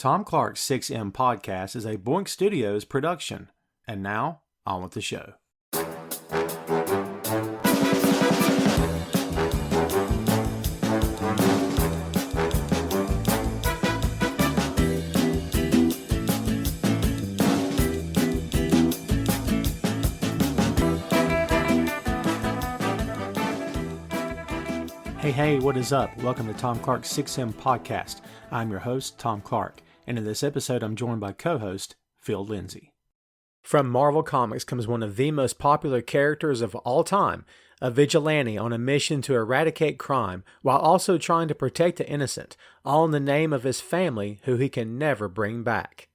Tom Clark's 6M podcast is a Boink Studios production. And now, on with the show. Hey, what is up? Welcome to Tom Clark's 6M podcast. I'm your host, Tom Clark, and in this episode I'm joined by co-host Phil Lindsey. From Marvel Comics comes one of the most popular characters of all time, a vigilante on a mission to eradicate crime while also trying to protect the innocent, all in the name of his family who he can never bring back.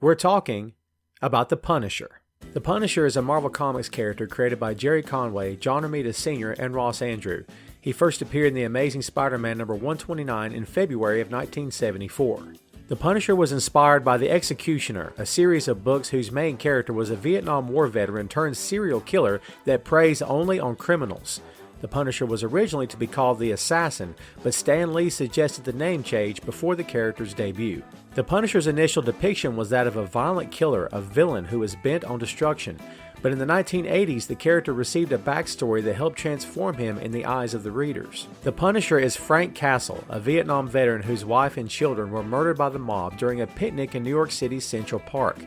We're talking about the Punisher. The Punisher is a Marvel Comics character created by Jerry Conway, John Romita Sr., and Ross Andru. He first appeared in The Amazing Spider-Man number 129 in February of 1974. The Punisher was inspired by The Executioner, a series of books whose main character was a Vietnam War veteran turned serial killer that preys only on criminals. The Punisher was originally to be called the Assassin, but Stan Lee suggested the name change before the character's debut. The Punisher's initial depiction was that of a violent killer, a villain who was bent on destruction. But in the 1980s, the character received a backstory that helped transform him in the eyes of the readers. The Punisher is Frank Castle, a Vietnam veteran whose wife and children were murdered by the mob during a picnic in New York City's Central Park.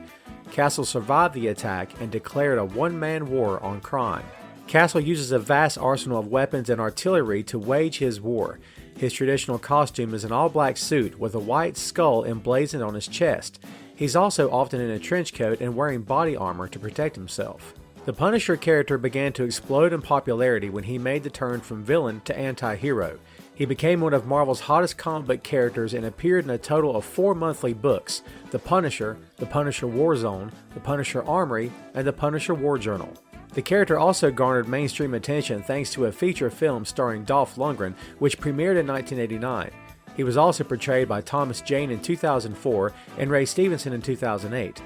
Castle survived the attack and declared a one-man war on crime. Castle uses a vast arsenal of weapons and artillery to wage his war. His traditional costume is an all-black suit with a white skull emblazoned on his chest. He's also often in a trench coat and wearing body armor to protect himself. The Punisher character began to explode in popularity when he made the turn from villain to anti-hero. He became one of Marvel's hottest comic book characters and appeared in a total of 4 monthly books: The Punisher Warzone, The Punisher Armory, and The Punisher War Journal. The character also garnered mainstream attention thanks to a feature film starring Dolph Lundgren, which premiered in 1989. He was also portrayed by Thomas Jane in 2004 and Ray Stevenson in 2008.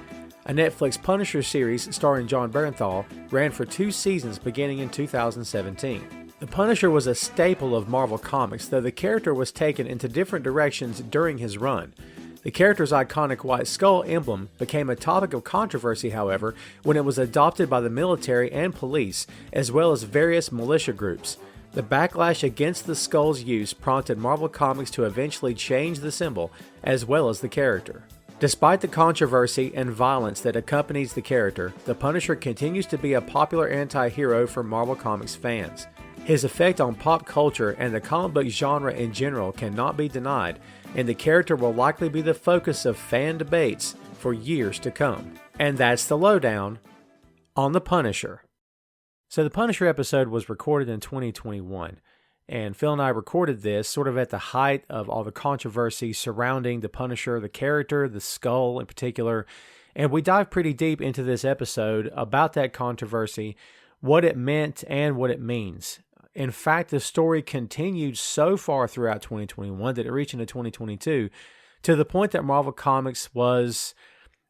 A Netflix Punisher series starring John Bernthal ran for 2 seasons beginning in 2017. The Punisher was a staple of Marvel Comics, though the character was taken into different directions during his run. The character's iconic white skull emblem became a topic of controversy, however, when it was adopted by the military and police, as well as various militia groups. The backlash against the skull's use prompted Marvel Comics to eventually change the symbol, as well as the character. Despite the controversy and violence that accompanies the character, the Punisher continues to be a popular anti-hero for Marvel Comics fans. His effect on pop culture and the comic book genre in general cannot be denied, and the character will likely be the focus of fan debates for years to come. And that's the lowdown on the Punisher. So the Punisher episode was recorded in 2021, and Phil and I recorded this sort of at the height of all the controversy surrounding the Punisher, the character, the skull in particular, and we dived pretty deep into this episode about that controversy, what it meant and what it means. In fact, the story continued so far throughout 2021 that it reached into 2022 to the point that Marvel Comics was,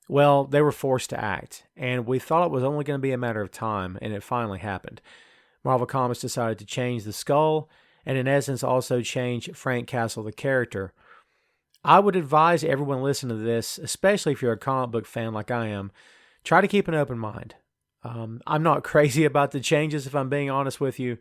well, they were forced to act, and we thought it was only going to be a matter of time, and it finally happened. Marvel Comics decided to change the skull, and in essence also change Frank Castle, the character. I would advise everyone listening to this, especially if you're a comic book fan like I am, try to keep an open mind. I'm not crazy about the changes, if I'm being honest with you,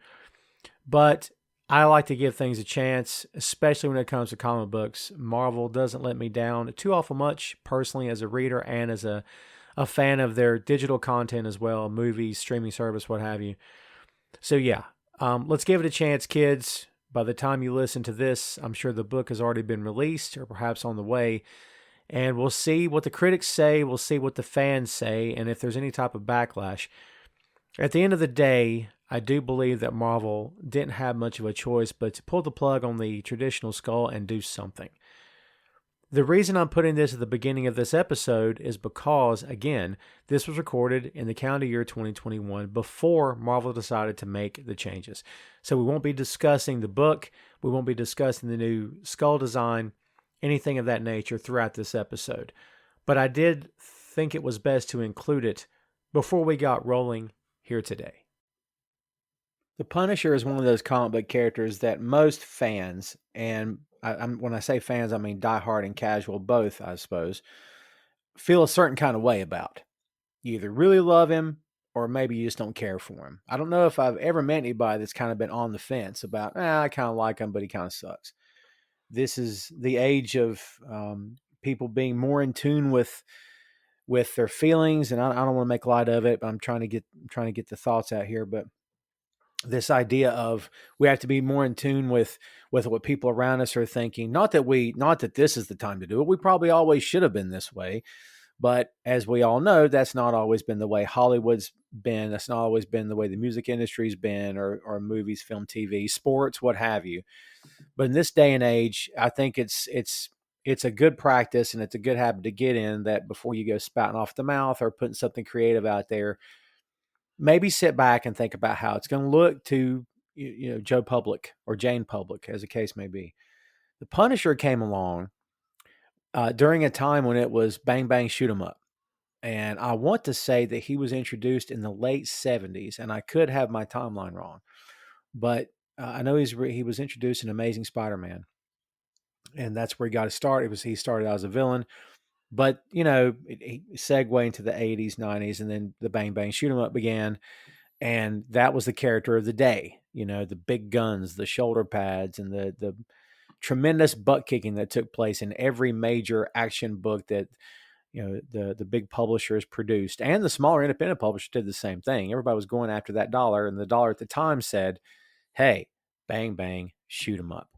but I like to give things a chance, especially when it comes to comic books. Marvel doesn't let me down too awful much, personally, as a reader and as a fan of their digital content as well, movies, streaming service, what have you. So yeah, let's give it a chance, kids. By the time you listen to this, I'm sure the book has already been released or perhaps on the way, and we'll see what the critics say, we'll see what the fans say, and if there's any type of backlash. At the end of the day, I do believe that Marvel didn't have much of a choice but to pull the plug on the traditional skull and do something. The reason I'm putting this at the beginning of this episode is because, again, this was recorded in the calendar year 2021 before Marvel decided to make the changes. So we won't be discussing the book, we won't be discussing the new skull design, anything of that nature throughout this episode. But I did think it was best to include it before we got rolling here today. The Punisher is one of those comic book characters that most fans, and when I say fans, I mean diehard and casual, both, I suppose, feel a certain kind of way about. You either really love him or maybe you just don't care for him. I don't know if I've ever met anybody that's kind of been on the fence about, I kind of like him, but he kind of sucks. This is the age of people being more in tune with their feelings, and I don't want to make light of it, but I'm trying to get the thoughts out here. But this idea of we have to be more in tune with what people around us are thinking. Not that this is the time to do it. We probably always should have been this way, but as we all know, that's not always been the way Hollywood's been. That's not always been the way the music industry's been, or movies, film, TV, sports, what have you. But in this day and age, I think it's a good practice and it's a good habit to get in, that before you go spouting off the mouth or putting something creative out there, maybe sit back and think about how it's going to look to Joe Public or Jane Public, as the case may be. The Punisher came along during a time when it was bang bang shoot 'em up, and I want to say that he was introduced in the late '70s, and I could have my timeline wrong, but I know he was introduced in Amazing Spider-Man, and that's where he got his start. He started out as a villain, but he segued into the '80s, '90s, and then the bang bang shoot 'em up began. And that was the character of the day, the big guns, the shoulder pads, and the tremendous butt kicking that took place in every major action book that the big publishers produced, and the smaller independent publishers did the same thing. Everybody was going after that dollar, and the dollar at the time said, "Hey, bang bang, shoot 'em up."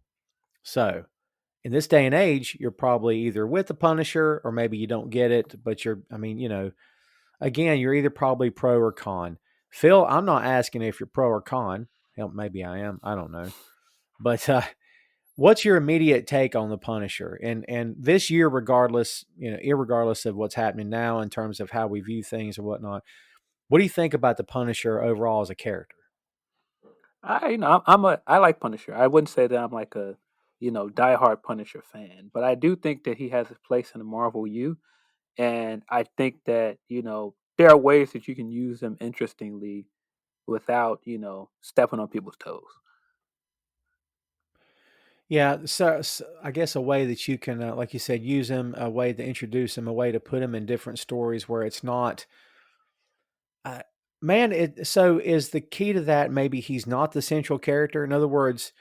So in this day and age, you're probably either with the Punisher or maybe you don't get it, but again, you're either probably pro or con. Phil, I'm not asking if you're pro or con. Hell, maybe I am. I don't know. But what's your immediate take on the Punisher? And this year, irregardless of what's happening now in terms of how we view things or whatnot, what do you think about the Punisher overall as a character? I like Punisher. I wouldn't say that I'm like a diehard Punisher fan, but I do think that he has a place in the Marvel U, and I think that there are ways that you can use him interestingly without stepping on people's toes. Yeah, so I guess a way that you can, like you said, use him, a way to introduce him, a way to put him in different stories where it's not. Uh, Man, so is the key to that maybe he's not the central character? In other words,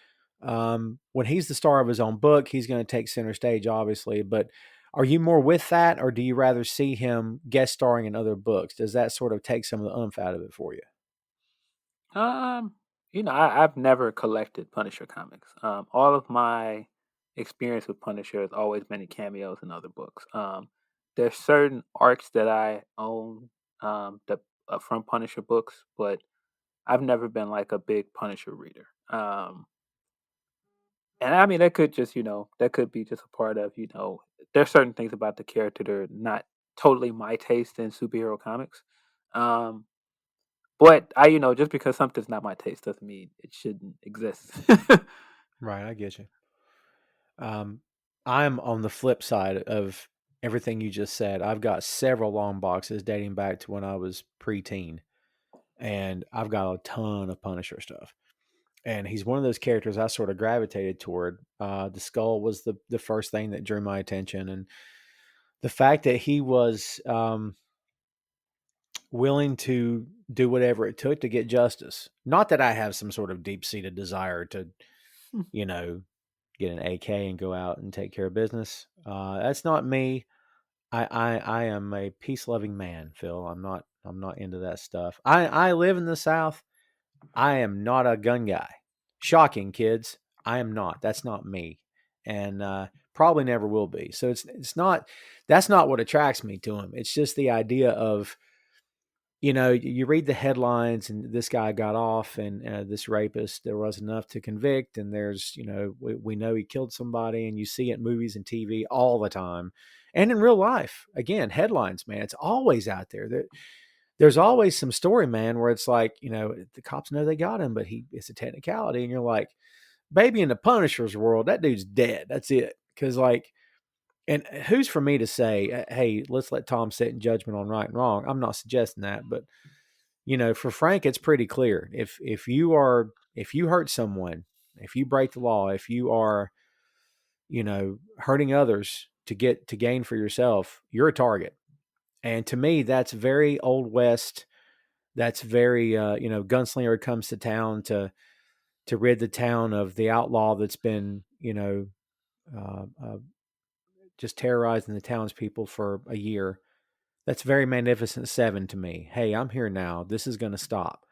when he's the star of his own book, he's going to take center stage, obviously. But are you more with that, or do you rather see him guest starring in other books? Does that sort of take some of the umph out of it for you? Um, I've never collected Punisher comics. All of my experience with Punisher has always been in cameos in other books. There's certain arcs that I own that from Punisher books, but I've never been like a big Punisher reader. And I mean, that could be just a part of, there's certain things about the character that are not totally my taste in superhero comics. Um, but just because something's not my taste doesn't mean it shouldn't exist. Right, I get you. I'm on the flip side of everything you just said. I've got several long boxes dating back to when I was preteen, and I've got a ton of Punisher stuff. And he's one of those characters I sort of gravitated toward. The skull was the first thing that drew my attention, and the fact that he was willing to do whatever it took to get justice. Not that I have some sort of deep seated desire to, you know, get an AK and go out and take care of business. That's not me. I am a peace loving man, Phil. I'm not into that stuff. I live in the South. I am not a gun guy. Shocking, kids. I am not. That's not me, and probably never will be. So it's not. That's not what attracts me to him. It's just the idea of, you read the headlines and this guy got off, and this rapist, there was enough to convict, and there's, we know he killed somebody, and you see it in movies and TV all the time, and in real life. Again, headlines, man, it's always out there. There's always some story, man, where it's like, the cops know they got him, but it's a technicality, and you're like, baby, in the Punisher's world, that dude's dead. That's it. Because and who's for me to say, hey, let's let Tom sit in judgment on right and wrong? I'm not suggesting that, but for Frank, it's pretty clear. If you hurt someone, if you break the law, if you are hurting others to gain for yourself, you're a target. And to me, that's very old west. That's very gunslinger comes to town to rid the town of the outlaw that's been just terrorizing the townspeople for a year. That's very Magnificent Seven to me. Hey, I'm here now. This is going to stop.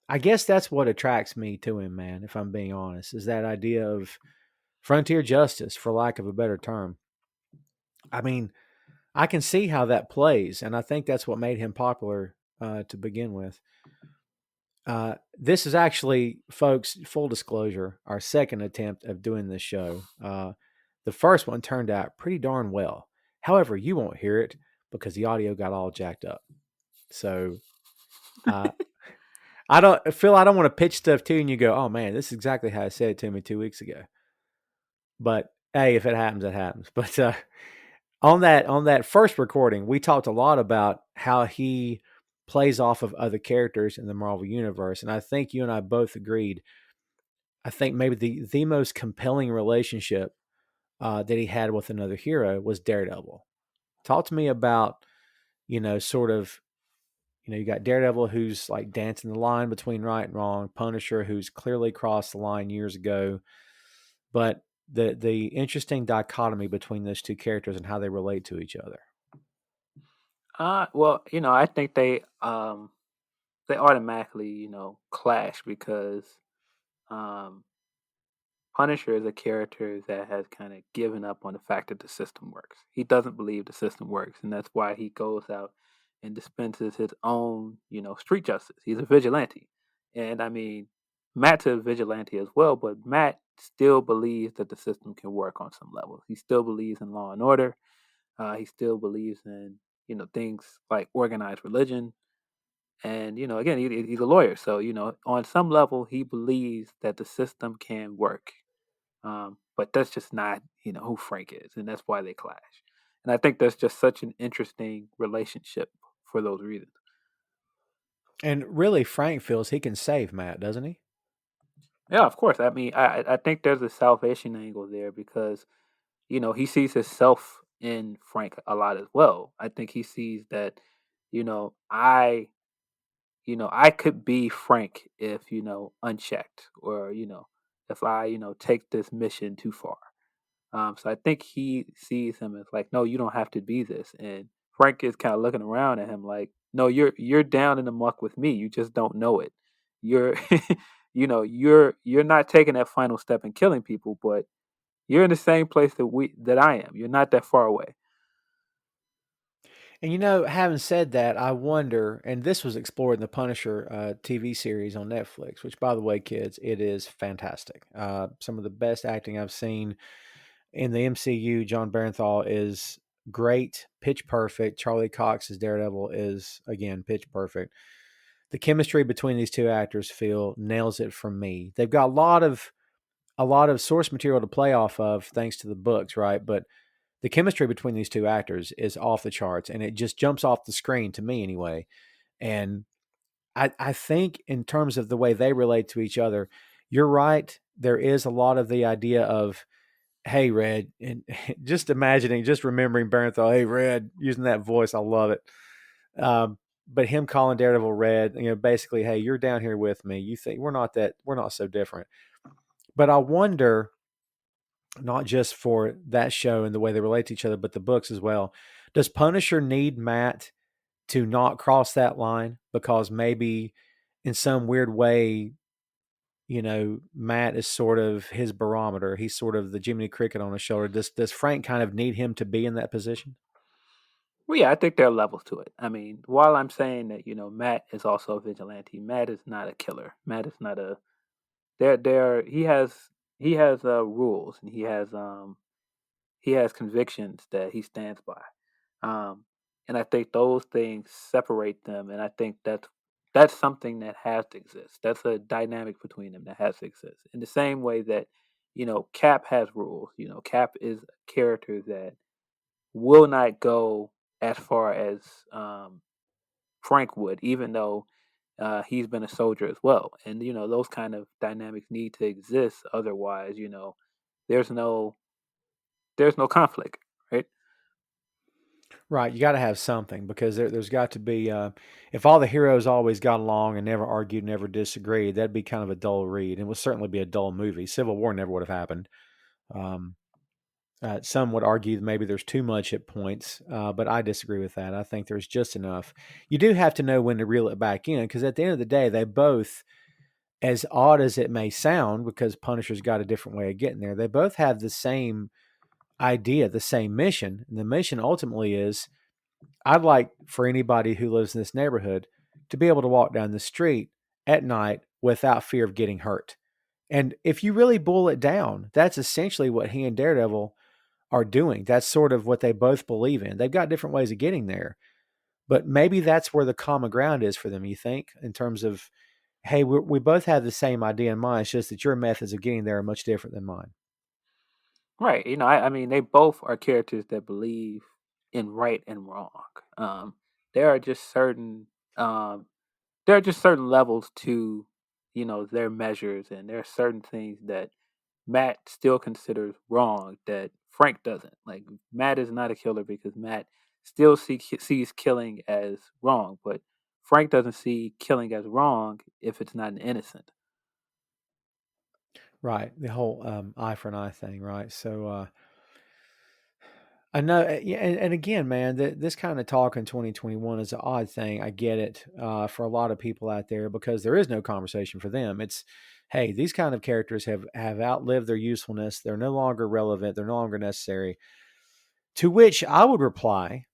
I guess that's what attracts me to him, man, if I'm being honest, is that idea of frontier justice, for lack of a better term. I mean, I can see how that plays, and I think that's what made him popular to begin with. This is actually, folks, full disclosure, our second attempt of doing this show. The first one turned out pretty darn well. However, you won't hear it because the audio got all jacked up. So uh, I don't want to pitch stuff to you and you go, oh man, this is exactly how I said it to me 2 weeks ago. But hey, if it happens, it happens. But on that first recording, we talked a lot about how he plays off of other characters in the Marvel universe, and I think you and I both agreed. I think maybe the most compelling relationship that he had with another hero was Daredevil. Talk to me about sort of you got Daredevil who's like dancing the line between right and wrong, Punisher who's clearly crossed the line years ago, but the interesting dichotomy between those two characters and how they relate to each other. Well, I think they automatically, clash because um Punisher is a character that has kind of given up on the fact that the system works. He doesn't believe the system works, and that's why he goes out and dispenses his own, street justice. He's a vigilante. And I mean, Matt's a vigilante as well, but Matt still believes that the system can work on some levels. He still believes in law and order. He still believes in, things like organized religion. And, again, he's a lawyer. So, on some level, he believes that the system can work, but that's just not, who Frank is, and that's why they clash. And I think that's just such an interesting relationship for those reasons. And really, Frank feels he can save Matt, doesn't he? Yeah, of course. I mean, I think there's a salvation angle there because he sees himself in Frank a lot as well. I think he sees that, you know, I I could be Frank if unchecked, or if I take this mission too far. So I think he sees him as like, no, you don't have to be this. And Frank is kind of looking around at him like, no, you're down in the muck with me. You just don't know it. You're, you're not taking that final step in killing people, but you're in the same place that I am. You're not that far away. And having said that, I wonder, and this was explored in the Punisher TV series on Netflix, which, by the way, kids, it is fantastic. Some of the best acting I've seen in the MCU. John Barenthal is great, pitch perfect. Charlie Cox's Daredevil is, again, pitch perfect. The chemistry between these two actors, Phil, nails it for me. They've got a lot of source material to play off of thanks to the books, right? But the chemistry between these two actors is off the charts, and it just jumps off the screen to me anyway. And I think in terms of the way they relate to each other, you're right. There is a lot of the idea of, hey, Red, and just remembering Barenthal, hey, Red, using that voice, I love it. But him calling Daredevil Red, basically, hey, you're down here with me. You think we're not so different. But I wonder, not just for that show and the way they relate to each other, but the books as well. Does Punisher need Matt to not cross that line? Because maybe in some weird way, Matt is sort of his barometer. He's sort of the Jiminy Cricket on his shoulder. Does Frank kind of need him to be in that position? Well, yeah, I think there are levels to it. I mean, while I'm saying that, Matt is also a vigilante, Matt is not a killer. Matt is not a there he has rules, and he has convictions that he stands by. Um, and I think those things separate them, and I think that's something that has to exist. That's a dynamic between them that has to exist. In the same way that, Cap has rules. Cap is a character that will not go as far as Frank would, even though he's been a soldier as well. And those kind of dynamics need to exist. Otherwise, there's no there's no conflict, right? Right, you got to have something because there's got to be. If all the heroes always got along and never argued, never disagreed, that'd be kind of a dull read, and would certainly be a dull movie. Civil War never would have happened. Um, some would argue that maybe there's too much at points, but I disagree with that. I think there's just enough. You do have to know when to reel it back in because at the end of the day, they both, as odd as it may sound, because Punisher's got a different way of getting there, they both have the same idea, the same mission. And the mission ultimately is I'd like for anybody who lives in this neighborhood to be able to walk down the street at night without fear of getting hurt. And if you really boil it down, that's essentially what he and Daredevil are doing. That's sort of what they both believe in. They've got different ways of getting there, but maybe that's where the common ground is for them, you think, in terms of, hey, we both have the same idea in mind. It's just that your methods of getting there are much different than mine. Right. I mean, they both are characters that believe in right and wrong. Um, there are just certain um, there are just certain levels to, their measures, and there are certain things that Matt still considers wrong that Frank doesn't. Like Matt is not a killer because Matt still sees killing as wrong, but Frank doesn't see killing as wrong if it's not an innocent. Right. The whole eye for an eye thing, right? So I know, yeah, and again, man, this kind of talk in 2021 is an odd thing. I get it for a lot of people out there because there is no conversation for them. It's, hey, these kind of characters have outlived their usefulness. They're no longer relevant. They're no longer necessary. To which I would reply,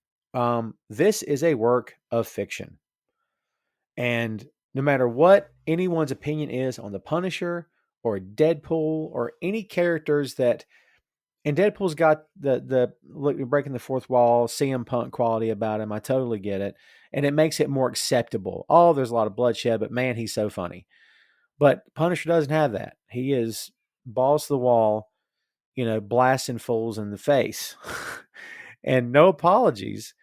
this is a work of fiction, and no matter what anyone's opinion is on the Punisher or Deadpool or any characters that and Deadpool's got the look breaking the fourth wall, CM Punk quality about him. I totally get it, and it makes it more acceptable. Oh, there's a lot of bloodshed, but man, he's so funny. But Punisher doesn't have that. He is balls to the wall, blasting fools in the face, and no apologies.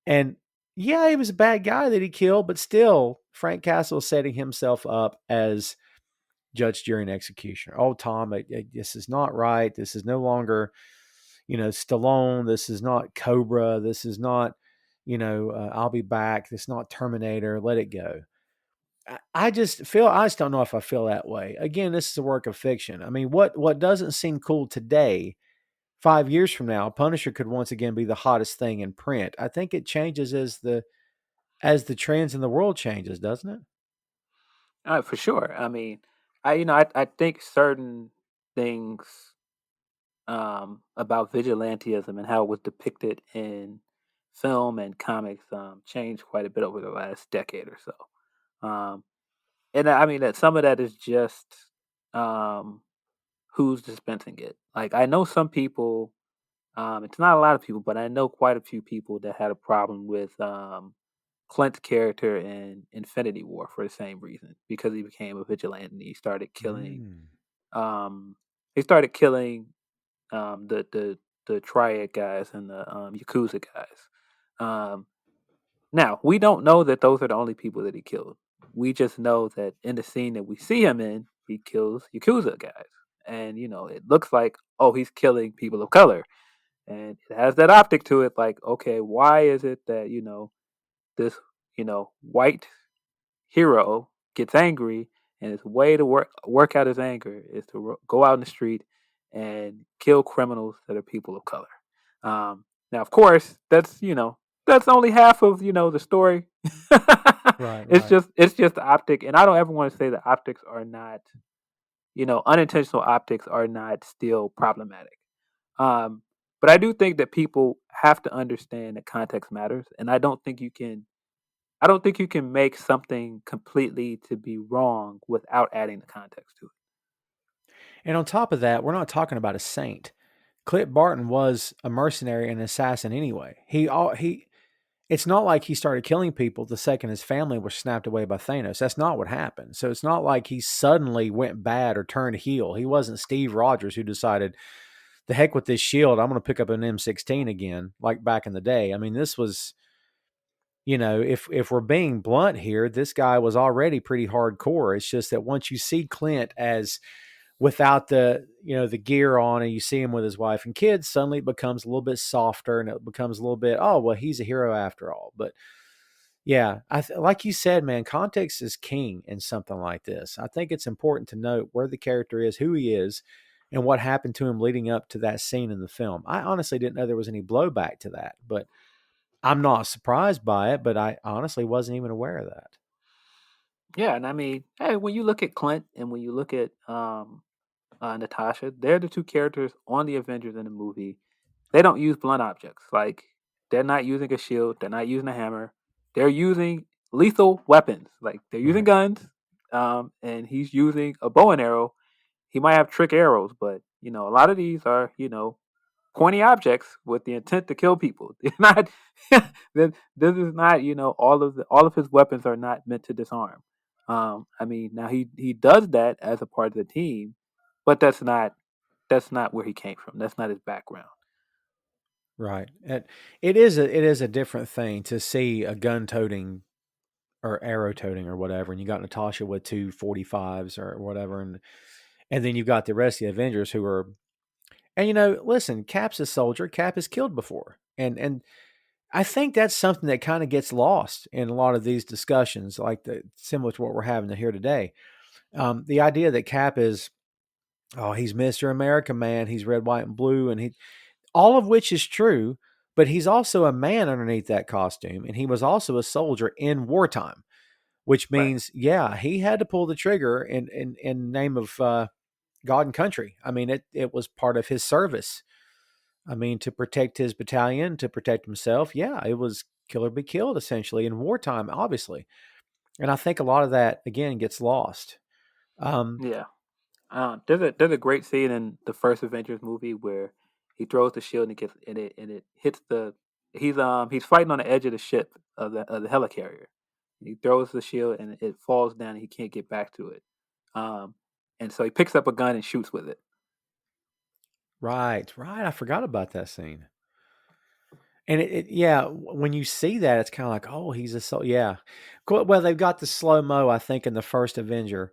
And yeah, he was a bad guy that he killed, but still, Frank Castle is setting himself up as judge, jury, and executioner. Oh, Tom, this is not right. This is no longer, Stallone. This is not Cobra. This is not, I'll be back. This is not Terminator. Let it go. I just don't know if I feel that way. Again, this is a work of fiction. I mean, what doesn't seem cool today, 5 years from now, Punisher could once again be the hottest thing in print. I think it changes as the trends in the world changes, doesn't it? For sure. I mean, I think certain things about vigilantism and how it was depicted in film and comics changed quite a bit over the last decade or so. And I mean that some of that is just um, who's dispensing it. Like I know some people, it's not a lot of people, but I know quite a few people that had a problem with Clint's character in Infinity War for the same reason because he became a vigilante and Mm. um, he started killing the triad guys and the yakuza guys. Um, Now we don't know that those are the only people that he killed. We just know that in the scene that we see him in, he kills yakuza guys, and it looks like he's killing people of color, and it has that optic to it. Like okay, why is it that this white hero gets angry, and his way to work out his anger is to go out in the street and kill criminals that are people of color. Now, of course, that's only half of the story. Right, it's right. just it's just the optic, and I don't ever want to say that optics are not unintentional optics are not still problematic. Um, but I do think that people have to understand that context matters, and I don't think you can make something completely to be wrong without adding the context to it. And on top of that, we're not talking about a saint. Clint Barton was a mercenary and an assassin anyway. He it's not like he started killing people the second his family was snapped away by Thanos. That's not what happened. So it's not like he suddenly went bad or turned heel. He wasn't Steve Rogers who decided, the heck with this shield, I'm going to pick up an M16 again, like back in the day. I mean, this was, if we're being blunt here, this guy was already pretty hardcore. It's just that once you see Clint as without the gear on, and you see him with his wife and kids, suddenly it becomes a little bit softer, and it becomes a little bit, oh well, he's a hero after all. But yeah, like you said, man, context is king in something like this. I think it's important to note where the character is, who he is, and what happened to him leading up to that scene in the film. I honestly didn't know there was any blowback to that, but I'm not surprised by it, but I honestly wasn't even aware of that. Yeah, and I mean, hey, when you look at Clint and when you look at Natasha, they're the two characters on the Avengers in the movie. They don't use blunt objects. Like they're not using a shield, they're not using a hammer. They're using lethal weapons. Like they're using Right. guns, and he's using a bow and arrow. He might have trick arrows, but a lot of these are pointy objects with the intent to kill people. They're not. This is not. All of his weapons are not meant to disarm. I mean, now he does that as a part of the team, but that's not where he came from. That's not his background. Right. It is a different thing to see a gun toting or arrow toting or whatever, and you got Natasha with 245s or whatever, and then you've got the rest of the Avengers who are, and listen, Cap's a soldier. Cap is killed before, and I think that's something that kind of gets lost in a lot of these discussions, like similar to what we're having here today. The idea that Cap is, oh, he's Mr. America, man. He's red, white, and blue, and all of which is true, but he's also a man underneath that costume, and he was also a soldier in wartime, which Right. means, yeah, he had to pull the trigger in name of God and country. I mean, it was part of his service. I mean, to protect his battalion, to protect himself. Yeah, it was kill or be killed essentially in wartime, obviously. And I think a lot of that again gets lost. Um, Yeah. There's a great scene in the first Avengers movie where he throws the shield and it hits the he's fighting on the edge of the ship of the helicarrier. He throws the shield and it falls down and he can't get back to it. Um, and so he picks up a gun and shoots with it. right, right. I forgot about that scene. And yeah, when you see that, it's kind of like, oh, he's a yeah. Well, they've got the slow mo, I think, in the first Avenger,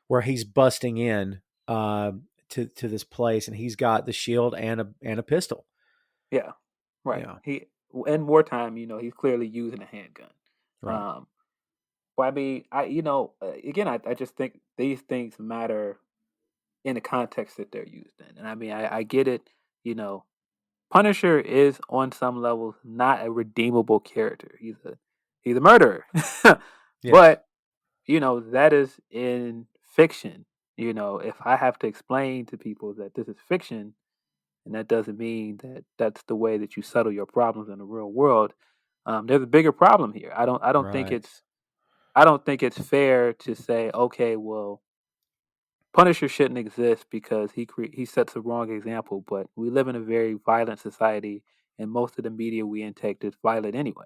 where he's busting in uh, to this place, and he's got the shield and a pistol. Yeah, right. Yeah, He in wartime, he's clearly using a handgun. right. Um, but I mean, again, I just think these things matter in the context that they're used in. And I mean, I get it. You know, Punisher is on some levels not a redeemable character. He's a murderer, Yes, but that is in fiction. If I have to explain to people that this is fiction, and that doesn't mean that that's the way that you settle your problems in the real world. There's a bigger problem here. right. I don't think it's fair to say, okay, well, Punisher shouldn't exist because he sets a wrong example. But we live in a very violent society, and most of the media we intake is violent anyway.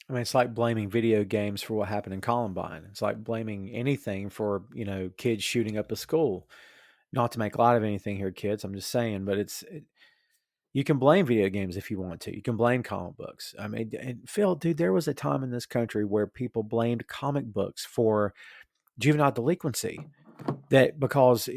I mean, it's like blaming video games for what happened in Columbine. It's like blaming anything for kids shooting up a school. Not to make light of anything here, kids. I'm just saying, but you can blame video games if you want to. You can blame comic books. I mean, and Phil, dude, there was a time in this country where people blamed comic books for juvenile delinquency. That because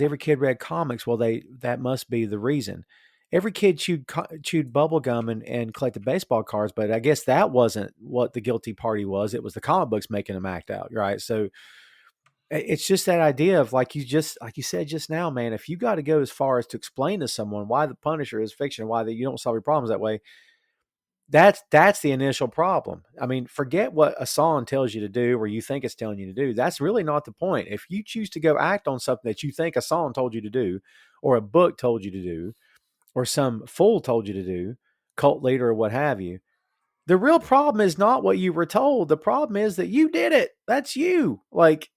every kid read comics, well, that must be the reason. Every kid chewed bubble gum and collected baseball cards, but I guess that wasn't what the guilty party was. It was the comic books making them act out, right? So it's just that idea of like you said just now, man. If you got to go as far as to explain to someone why the Punisher is fiction, why you don't solve your problems that way, that's the initial problem. I mean, forget what a song tells you to do or you think it's telling you to do. That's really not the point. If you choose to go act on something that you think a song told you to do, or a book told you to do, or some fool told you to do, cult leader or what have you, the real problem is not what you were told. The problem is that you did it. That's you. Like,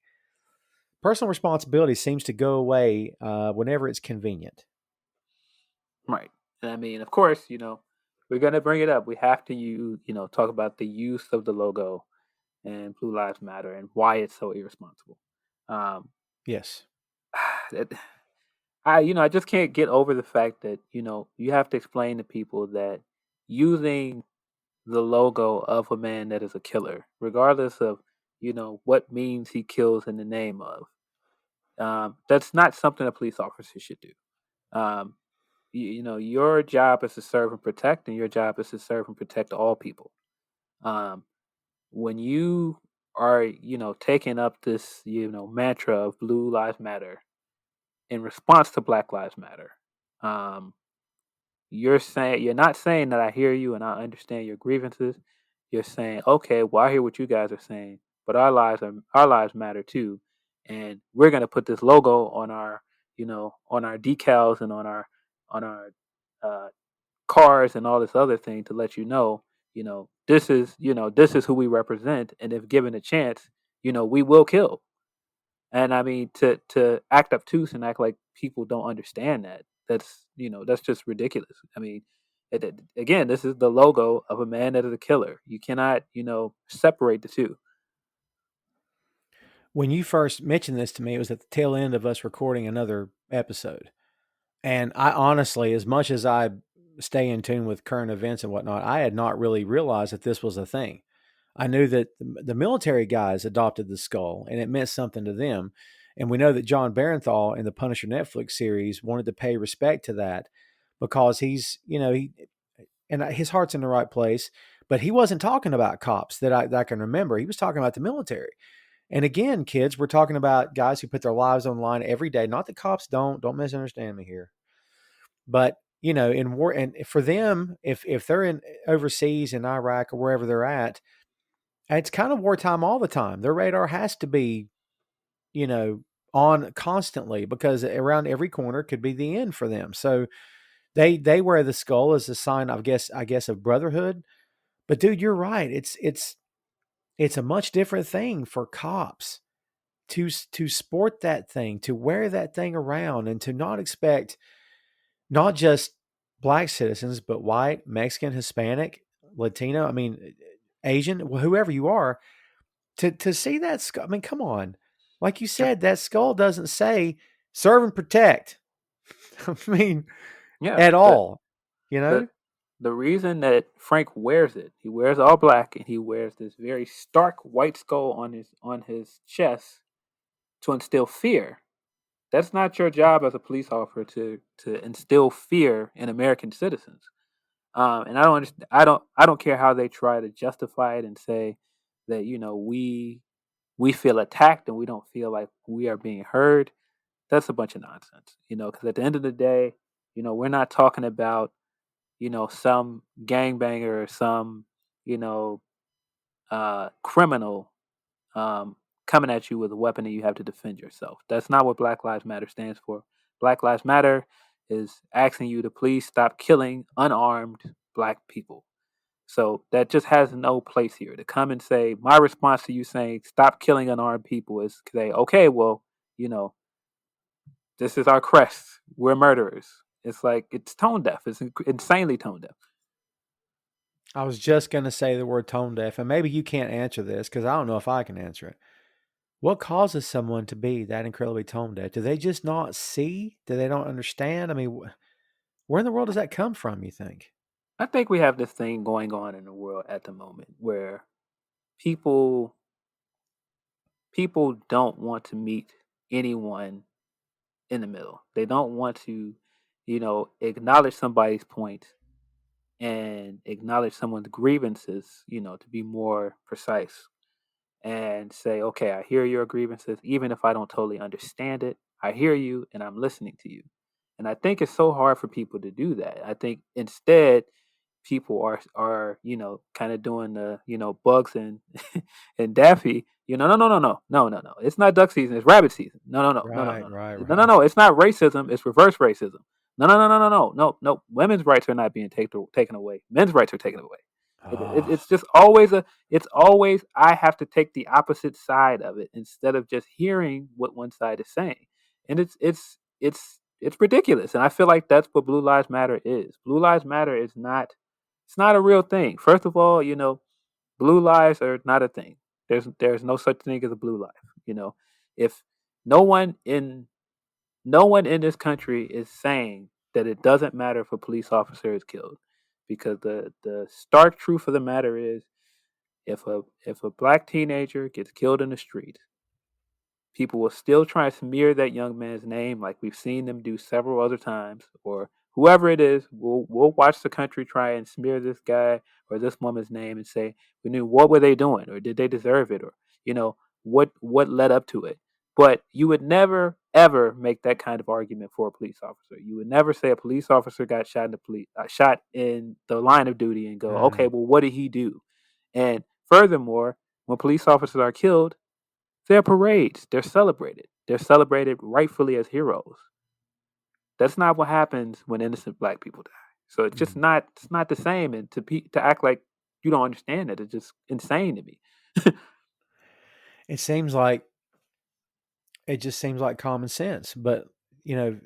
personal responsibility seems to go away whenever it's convenient. Right. And I mean, of course, we're gonna bring it up. We have to talk about the use of the logo and Blue Lives Matter and why it's so irresponsible. Um, Yes. it, I just can't get over the fact that you have to explain to people that using the logo of a man that is a killer, regardless of what means he kills in the name of. That's not something a police officer should do. Your job is to serve and protect, and your job is to serve and protect all people. Um, when you are, taking up this, mantra of Blue Lives Matter in response to Black Lives Matter, um, you're not saying that I hear you and I understand your grievances. You're saying, okay, well, I hear what you guys are saying, but our lives matter too, and we're gonna put this logo on our, on our decals and on our uh, cars and all this other thing to let this is who we represent, and if given a chance, we will kill. And I mean, to act obtuse and act like people don't understand that, that's just ridiculous. I mean, again, this is the logo of a man that is a killer. You cannot, separate the two. When you first mentioned this to me, it was at the tail end of us recording another episode. And I honestly, as much as I stay in tune with current events and whatnot, I had not really realized that this was a thing. I knew that the military guys adopted the skull and it meant something to them. And we know that John Barenthal in the Punisher Netflix series wanted to pay respect to that because his heart's in the right place, but he wasn't talking about cops that I can remember. He was talking about the military. And again, kids, we're talking about guys who put their lives on the line every day. Not that cops don't misunderstand me here, but in war, and for them, if they're in overseas in Iraq or wherever they're at, it's kind of wartime all the time. Their radar has to be, you know, on constantly because around every corner could be the end for them. So they wear the skull as a sign, I guess, of brotherhood. But dude, you're right. It's a much different thing for cops to sport that thing, to wear that thing around, and to not expect not just black citizens, but white, Mexican, Hispanic, Latino. I mean, Asian, whoever you are, to see that skull. I mean, come on, like you Yeah, said, that skull doesn't say serve and protect. I mean, yeah. at The all. You the know, the reason that Frank wears it, he wears all black, and he wears this very stark white skull on his chest to instill fear. That's not your job as a police officer to instill fear in American citizens. And I don't understand. I don't care how they try to justify it and say that we feel attacked and we don't feel like we are being heard. That's a bunch of nonsense. Because at the end of the day, we're not talking about some gangbanger or some you know criminal um, coming at you with a weapon and you have to defend yourself. That's not what Black Lives Matter stands for. Black Lives Matter is asking you to please stop killing unarmed black people. So that just has no place here. To come and say, my response to you saying stop killing unarmed people is to say, okay, well, you know, this is our crest. We're murderers. It's like, it's tone deaf. It's insanely tone deaf. I was just going to say the word tone deaf, and maybe you can't answer this because I don't know if I can answer it. What causes someone to be that incredibly tone deaf? Do they just not see? Do they don't understand? I mean, where in the world does that come from, you think? I think we have this thing going on in the world at the moment where people people don't want to meet anyone in the middle. They don't want to, acknowledge somebody's point and acknowledge someone's grievances, to be more precise and say, okay, I hear your grievances, even if I don't totally understand it. I hear you and I'm listening to you. And I think it's so hard for people to do that. I think instead people are kind of doing the Bugs and and Daffy. No. It's not duck season. It's rabbit season. Right, right, right. No. It's not racism. It's reverse racism. No. Women's rights are not being taken away. Men's rights are taken away. Oh, It's just always it's always I have to take the opposite side of it instead of just hearing what one side is saying, and it's ridiculous. And I feel like that's what Blue Lives Matter is. Blue Lives Matter is not it's not a real thing. First of all, blue lives are not a thing. There's no such thing as a blue life. If no one in no one in this country is saying that it doesn't matter if a police officer is killed, because the stark truth of the matter is if a black teenager gets killed in the street, people will still try to smear that young man's name, like we've seen them do several other times, or whoever it is. We'll watch the country try and smear this guy or this woman's name and say, we knew what were they doing, or did they deserve it, or you know what led up to it. But you would never ever make that kind of argument for a police officer. You would never say a police officer got shot in shot in the line of duty and go, okay, Mm. well, what did he do? And furthermore, when police officers are killed, they're parades. They're celebrated. They're celebrated rightfully as heroes. That's not what happens when innocent black people die. So it's just Mm. not. It's not the same. And to act like you don't understand it is just insane to me. It seems like it just seems like common sense, but you know,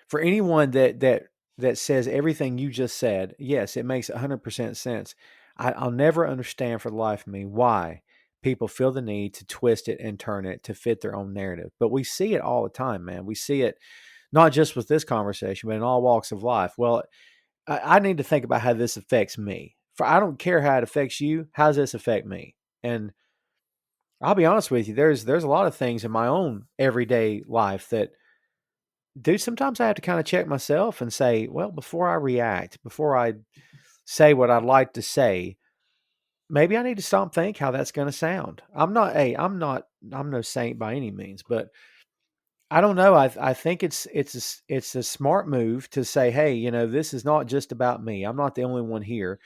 for anyone that says everything you just said, yes, it makes 100% sense. I'll never understand for the life of me why people feel the need to twist it and turn it to fit their own narrative. But we see it all the time, man. We see it not just with this conversation, but in all walks of life. Well, I need to think about how this affects me. For I don't care how it affects you. How does this affect me? And I'll be honest with you. There's a lot of things in my own everyday life that, dude, sometimes I have to kind of check myself and say, well, before I react, before I say what I'd like to say, maybe I need to stop and think how that's going to sound. I'm no saint by any means, but I don't know. I think it's a smart move to say, hey, this is not just about me. I'm not the only one here.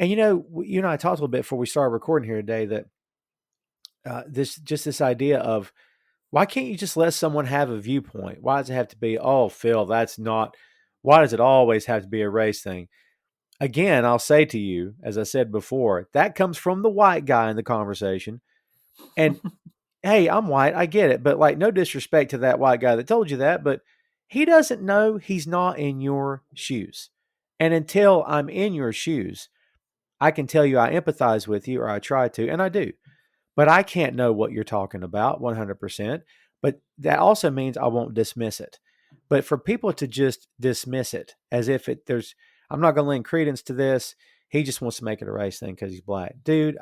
And you and I talked a little bit before we started recording here today that this idea of, why can't you just let someone have a viewpoint? Why does it have to be, oh, Phil, that's not, why does it always have to be a race thing? Again, I'll say to you, as I said before, that comes from the white guy in the conversation. And hey, I'm white, I get it, but like, no disrespect to that white guy that told you that, but he doesn't know he's not in your shoes. And until I'm in your shoes, I can tell you I empathize with you, or I try to, and I do. But I can't know what you're talking about 100%. But that also means I won't dismiss it. But for people to just dismiss it as if I'm not going to lend credence to this. He just wants to make it a race thing because he's black. Dude,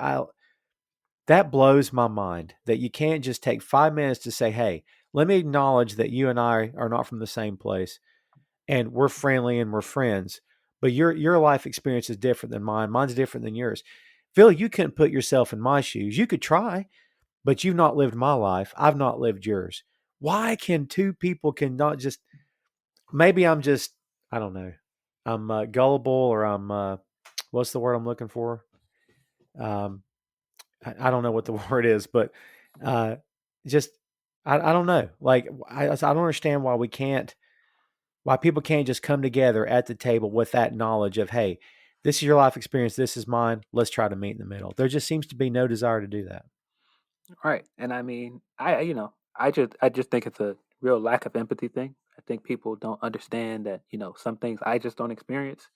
that blows my mind that you can't just take 5 minutes to say, hey, let me acknowledge that you and I are not from the same place and we're friendly and we're friends. But your life experience is different than mine. Mine's different than yours. Phil, you couldn't put yourself in my shoes. You could try, but you've not lived my life. I've not lived yours. Why can two people cannot just, maybe I'm just, I don't know. I'm gullible, or I'm, what's the word I'm looking for? Um, I don't know what the word is, but uh, just, I don't know. Like, I don't understand why people can't just come together at the table with that knowledge of, hey, this is your life experience. This is mine. Let's try to meet in the middle. There just seems to be no desire to do that. Right. And I mean, I just think it's a real lack of empathy thing. I think people don't understand that, some things I just don't experience,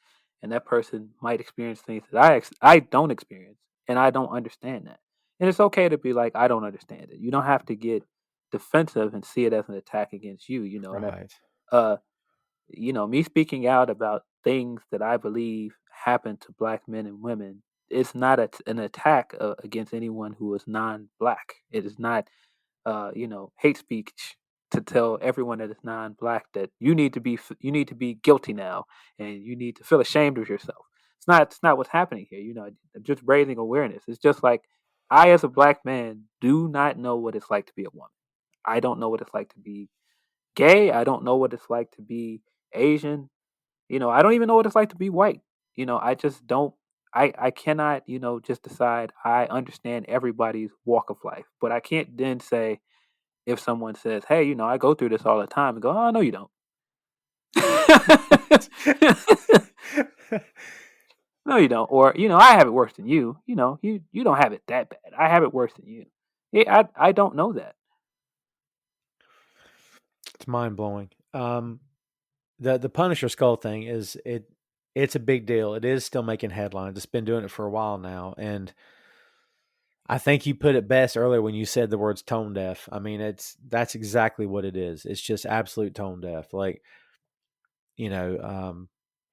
and that person might experience things that I don't experience, and I don't understand that. And it's okay to be like, I don't understand it. You don't have to get defensive and see it as an attack against you. And Right. uh me speaking out about things that I believe happen to black men and women, it's not an attack against anyone who is non-black. It is not, hate speech to tell everyone that is non-black that you need to be guilty now and you need to feel ashamed of yourself. It's not what's happening here. Just raising awareness. It's just like, I, as a black man, do not know what it's like to be a woman. I don't know what it's like to be gay. I don't know what it's like to be Asian. I don't even know what it's like to be white. I just don't. I cannot, just decide I understand everybody's walk of life. But I can't then say, if someone says, hey, I go through this all the time, and go, oh, no, you don't. No, you don't. Or, I have it worse than you. You don't have it that bad. I have it worse than you. I don't know that. It's mind blowing. The Punisher skull thing it's a big deal. It is still making headlines. It's been doing it for a while now, and I think you put it best earlier when you said the words tone deaf. I mean, that's exactly what it is. It's just absolute tone deaf. Like, you know,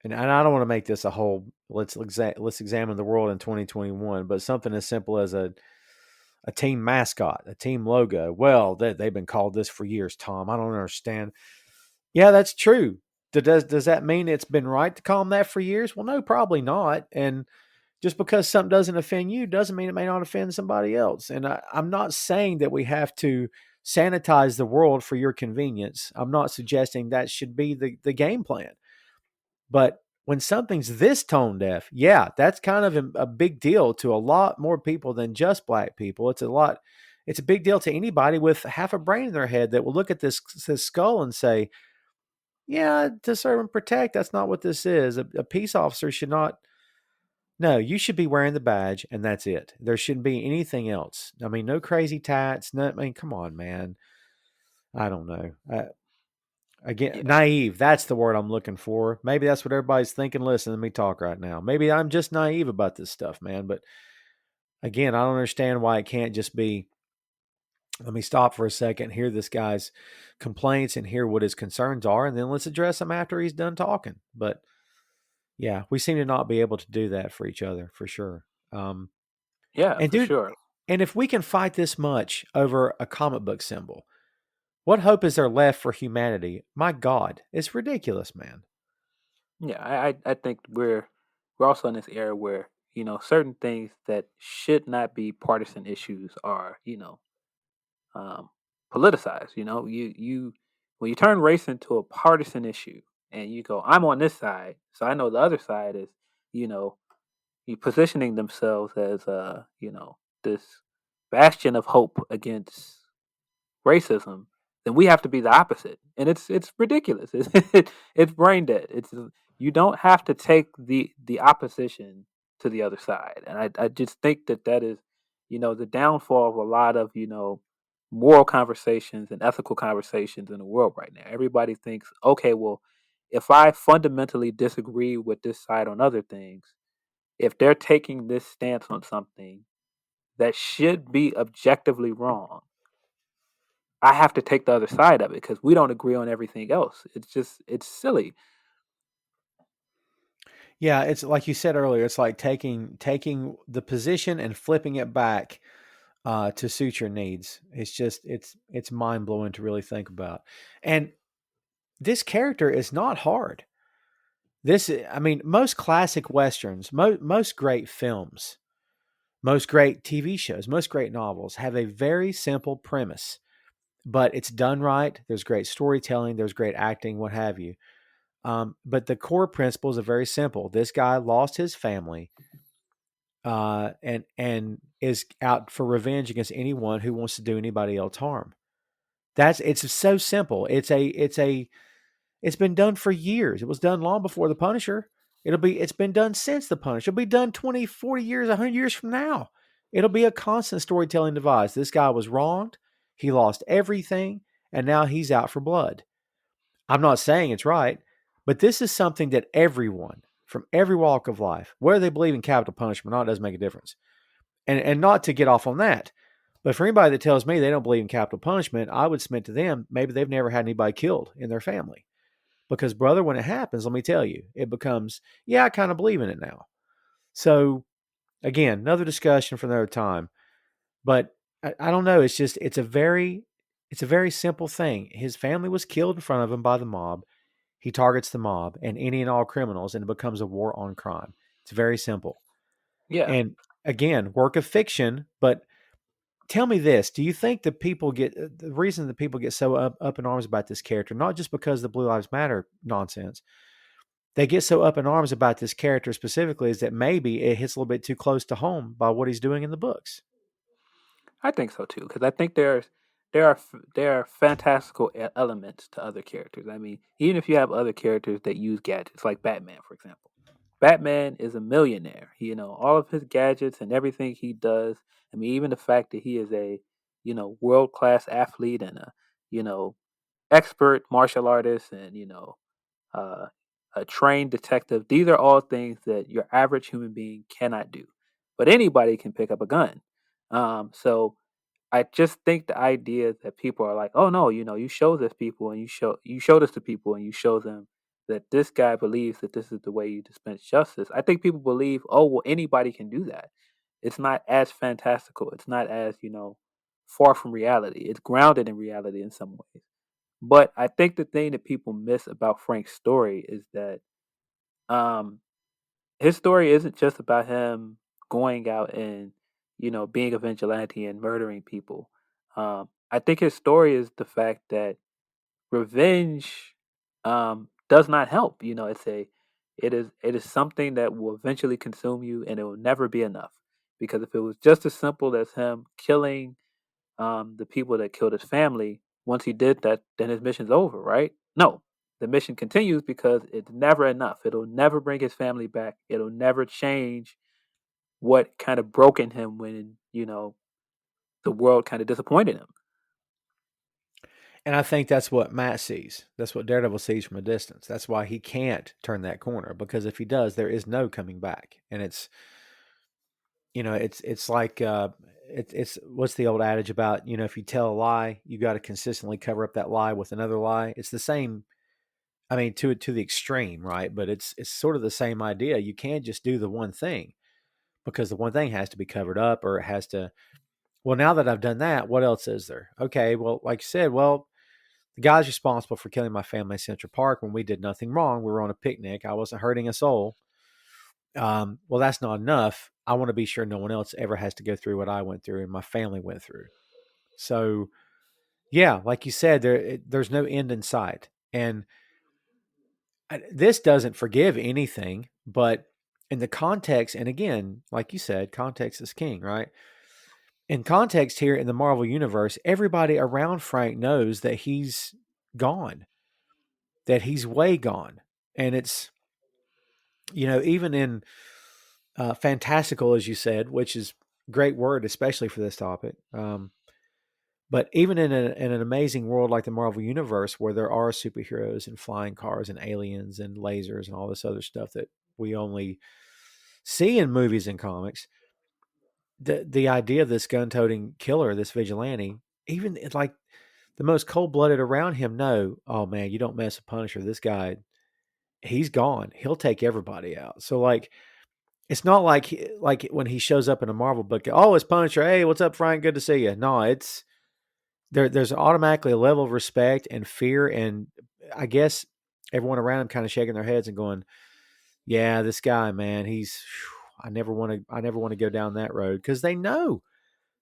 and I don't want to make this a whole let's examine the world in 2021, but something as simple as a team mascot, a team logo. Well, they've been called this for years, Tom. I don't understand. Yeah, that's true. Does that mean it's been right to call them that for years? Well, no, probably not. And just because something doesn't offend you doesn't mean it may not offend somebody else. And I'm not saying that we have to sanitize the world for your convenience. I'm not suggesting that should be the game plan. But when something's this tone deaf, yeah, that's kind of a big deal to a lot more people than just black people. It's a big deal to anybody with half a brain in their head that will look at this skull and say, yeah, to serve and protect, that's not what this is. A peace officer should not. No, you should be wearing the badge, and that's it. There shouldn't be anything else. I mean, no crazy tats. No, I mean, come on, man. I don't know. Again, Yeah, naive. That's the word I'm looking for. Maybe that's what everybody's thinking. Listen to me talk right now. Maybe I'm just naive about this stuff, man. But again, I don't understand why it can't just be. Let me stop for a second, hear this guy's complaints, and hear what his concerns are, and then let's address them after he's done talking. But yeah, we seem to not be able to do that for each other, for sure. Um, yeah, and for dude, sure. and if we can fight this much over a comic book symbol, what hope is there left for humanity? My God, it's ridiculous, man. Yeah, I think we're also in this era where certain things that should not be partisan issues are um, politicized. You when you turn race into a partisan issue and you go, I'm on this side, so I know the other side is you know you positioning themselves as this bastion of hope against racism, then we have to be the opposite, and it's ridiculous. It's brain dead. It's You don't have to take the opposition to the other side, and I just think that is the downfall of a lot of moral conversations and ethical conversations in the world right now. Everybody thinks, okay, well, if I fundamentally disagree with this side on other things, if they're taking this stance on something that should be objectively wrong, I have to take the other side of it because we don't agree on everything else. It's silly. Yeah, it's like you said earlier. It's like taking the position and flipping it back to suit your needs. It's mind blowing to really think about. And this character is not hard. I mean, most classic westerns, most great films, most great TV shows, most great novels have a very simple premise, but it's done right. There's great storytelling, there's great acting, what have you. But the core principles are very simple. This guy lost his family, and is out for revenge against anyone who wants to do anybody else harm. It's so simple. It's been done for years. It was done long before the Punisher. It's been done since the Punisher. It'll be done 20, 40 years, 100 years from now. It'll be a constant storytelling device. This guy was wronged. He lost everything, and now he's out for blood. I'm not saying it's right, but this is something that everyone from every walk of life, whether they believe in capital punishment or not, doesn't make a difference. And not to get off on that, but for anybody that tells me they don't believe in capital punishment, I would submit to them maybe they've never had anybody killed in their family. Because, brother, when it happens, let me tell you, it becomes, yeah, I kind of believe in it now. So, again, another discussion for another time. But I don't know. It's a very simple thing. His family was killed in front of him by the mob. He targets the mob and any and all criminals, and it becomes a war on crime. It's very simple. Yeah, And again, work of fiction. But tell me this: do you think the reason that people get so up in arms about this character, not just because the Blue Lives Matter nonsense, they get so up in arms about this character specifically, is that maybe it hits a little bit too close to home by what he's doing in the books. I think so too because I think there are fantastical elements to other characters. I mean, even if you have other characters that use gadgets, like Batman, for example. Batman is a millionaire. All of his gadgets and everything he does. I mean, even the fact that he is a world class athlete and a you know expert martial artist and uh, a trained detective. These are all things that your average human being cannot do, but anybody can pick up a gun. So I just think the idea that people are like, oh no, you show this people and you show this to people and you show them that this guy believes that this is the way you dispense justice. I think people believe, oh well, anybody can do that. It's not as fantastical. It's not as, far from reality. It's grounded in reality in some ways. But I think the thing that people miss about Frank's story is that um, his story isn't just about him going out and, being a vigilante and murdering people. I think his story is the fact that revenge does not help. It is something that will eventually consume you, and it will never be enough. Because if it was just as simple as him killing the people that killed his family, once he did that, then his mission's over, right? No, the mission continues because it's never enough. It'll never bring his family back. It'll never change what kind of broke in him when the world kind of disappointed him. And I think that's what Matt sees. That's what Daredevil sees from a distance. That's why he can't turn that corner, because if he does, there is no coming back. And it's like it's what's the old adage about, if you tell a lie, you got to consistently cover up that lie with another lie. It's the same. I mean, to the extreme, right? But it's sort of the same idea. You can't just do the one thing, because the one thing has to be covered up, or it has to. Well, now that I've done that, what else is there? Okay, well, like you said, well, the guy's responsible for killing my family in Central Park when we did nothing wrong. We were on a picnic. I wasn't hurting a soul. Well, that's not enough. I want to be sure no one else ever has to go through what I went through and my family went through. So, yeah, like you said, there's no end in sight. And this doesn't forgive anything, but in the context, and again, like you said, context is king, right? In context here in the Marvel Universe, everybody around Frank knows that he's gone, that he's way gone. And it's, even in fantastical, as you said, which is a great word, especially for this topic. But even in an amazing world like the Marvel Universe, where there are superheroes and flying cars and aliens and lasers and all this other stuff that we only see in movies and comics, the idea of this gun-toting killer, this vigilante, even like the most cold-blooded around him know, oh man, you don't mess with Punisher. This guy, he's gone. He'll take everybody out. So like, it's not like when he shows up in a Marvel book. Oh, it's Punisher. Hey, what's up, Frank? Good to see you. No, it's there's automatically a level of respect and fear, and I guess everyone around him kind of shaking their heads and going, "Yeah, this guy, man, he's. I never want to go down that road," because they know.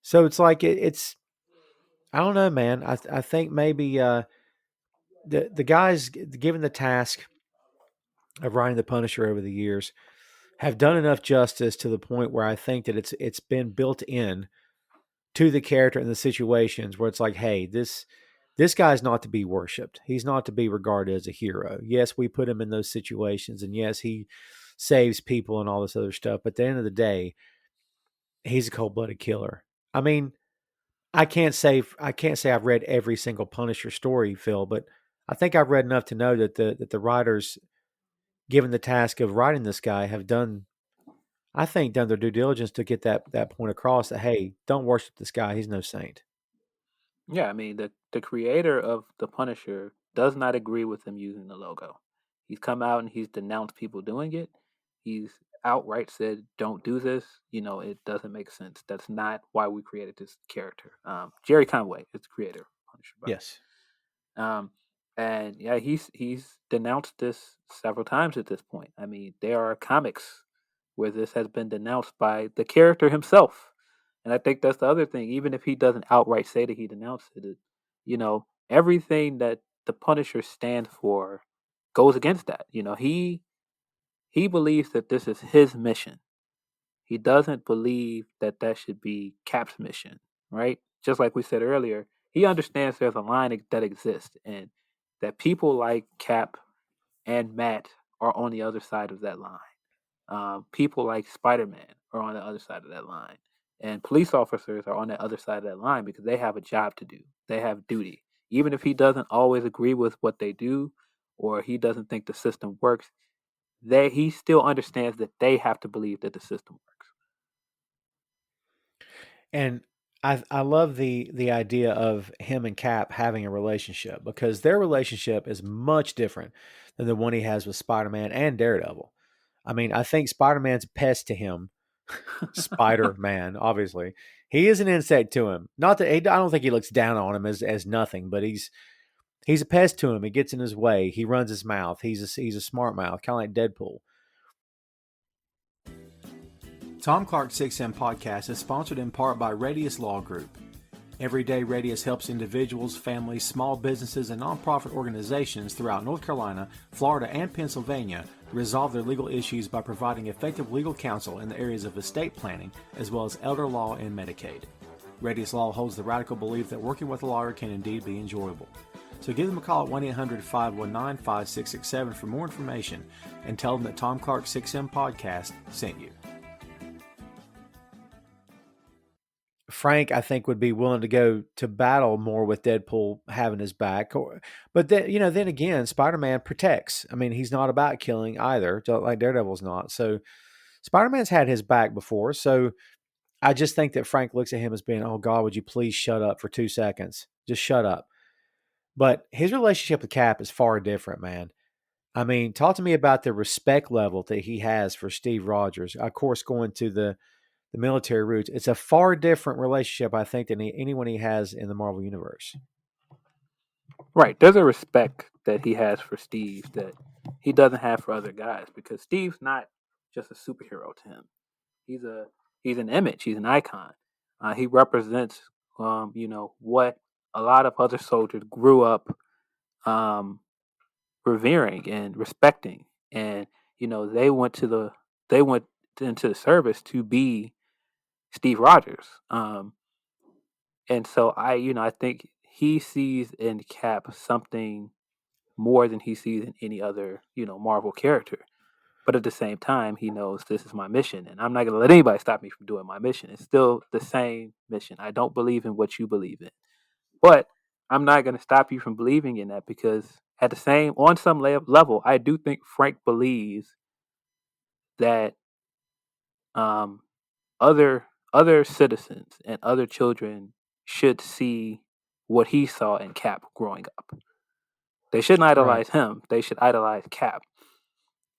So it's like it's. I don't know, man. I think maybe the guys given the task of writing the Punisher over the years have done enough justice to the point where I think that it's been built in to the character and the situations where it's like, hey, this guy's not to be worshipped. He's not to be regarded as a hero. Yes, we put him in those situations, and yes, he saves people and all this other stuff. But at the end of the day, he's a cold-blooded killer. I mean, I can't say I've read every single Punisher story, Phil, but I think I've read enough to know that the writers, given the task of writing this guy, have done, I think, done their due diligence to get that point across that, hey, don't worship this guy. He's no saint. Yeah, I mean the creator of the Punisher does not agree with him using the logo. He's come out and he's denounced people doing it. He's outright said, "Don't do this." It doesn't make sense. That's not why we created this character. Jerry Conway is the creator of Punisher, by the Yes. way. And yeah, he's denounced this several times at this point. I mean, there are comics where this has been denounced by the character himself. And I think that's the other thing. Even if he doesn't outright say that he denounced it, everything that the Punisher stands for goes against that. He believes that this is his mission. He doesn't believe that that should be Cap's mission, right? Just like we said earlier, he understands there's a line that exists, and that people like Cap and Matt are on the other side of that line. People like Spider Man are on the other side of that line. And police officers are on the other side of that line because they have a job to do. They have duty. Even if he doesn't always agree with what they do or he doesn't think the system works, he still understands that they have to believe that the system works. And I love the idea of him and Cap having a relationship, because their relationship is much different than the one he has with Spider-Man and Daredevil. I mean, I think Spider-Man's a pest to him Spider-Man, obviously. He is an insect to him. Not that I don't think he looks down on him as nothing, but he's a pest to him. He gets in his way. He runs his mouth. He's a smart mouth, kind of like Deadpool. Tom Clark's 6M podcast is sponsored in part by Radius Law Group. Every day, Radius helps individuals, families, small businesses, and nonprofit organizations throughout North Carolina, Florida, and Pennsylvania resolve their legal issues by providing effective legal counsel in the areas of estate planning, as well as elder law and Medicaid. Radius Law holds the radical belief that working with a lawyer can indeed be enjoyable. So give them a call at 1-800-519-5667 for more information and tell them that Tom Clark's 6M podcast sent you. Frank, I think, would be willing to go to battle more with Deadpool having his back. But then again, Spider-Man protects. I mean, he's not about killing either, like Daredevil's not. So Spider-Man's had his back before. So I just think that Frank looks at him as being, oh, God, would you please shut up for 2 seconds? Just shut up. But his relationship with Cap is far different, man. I mean, talk to me about the respect level that he has for Steve Rogers. Of course, going to the military roots. It's a far different relationship, I think, than anyone he has in the Marvel Universe. Right. There's a respect that he has for Steve that he doesn't have for other guys, because Steve's not just a superhero to him. He's an image. He's an icon. He represents, what a lot of other soldiers grew up revering and respecting, and they went into the service to be Steve Rogers. And so I think he sees in Cap something more than he sees in any other, Marvel character. But at the same time, he knows this is my mission, and I'm not going to let anybody stop me from doing my mission. It's still the same mission. I don't believe in what you believe in, but I'm not going to stop you from believing in that, because on some level, I do think Frank believes that um, other citizens and other children should see what he saw in Cap growing up. They shouldn't idolize him. They should idolize Cap.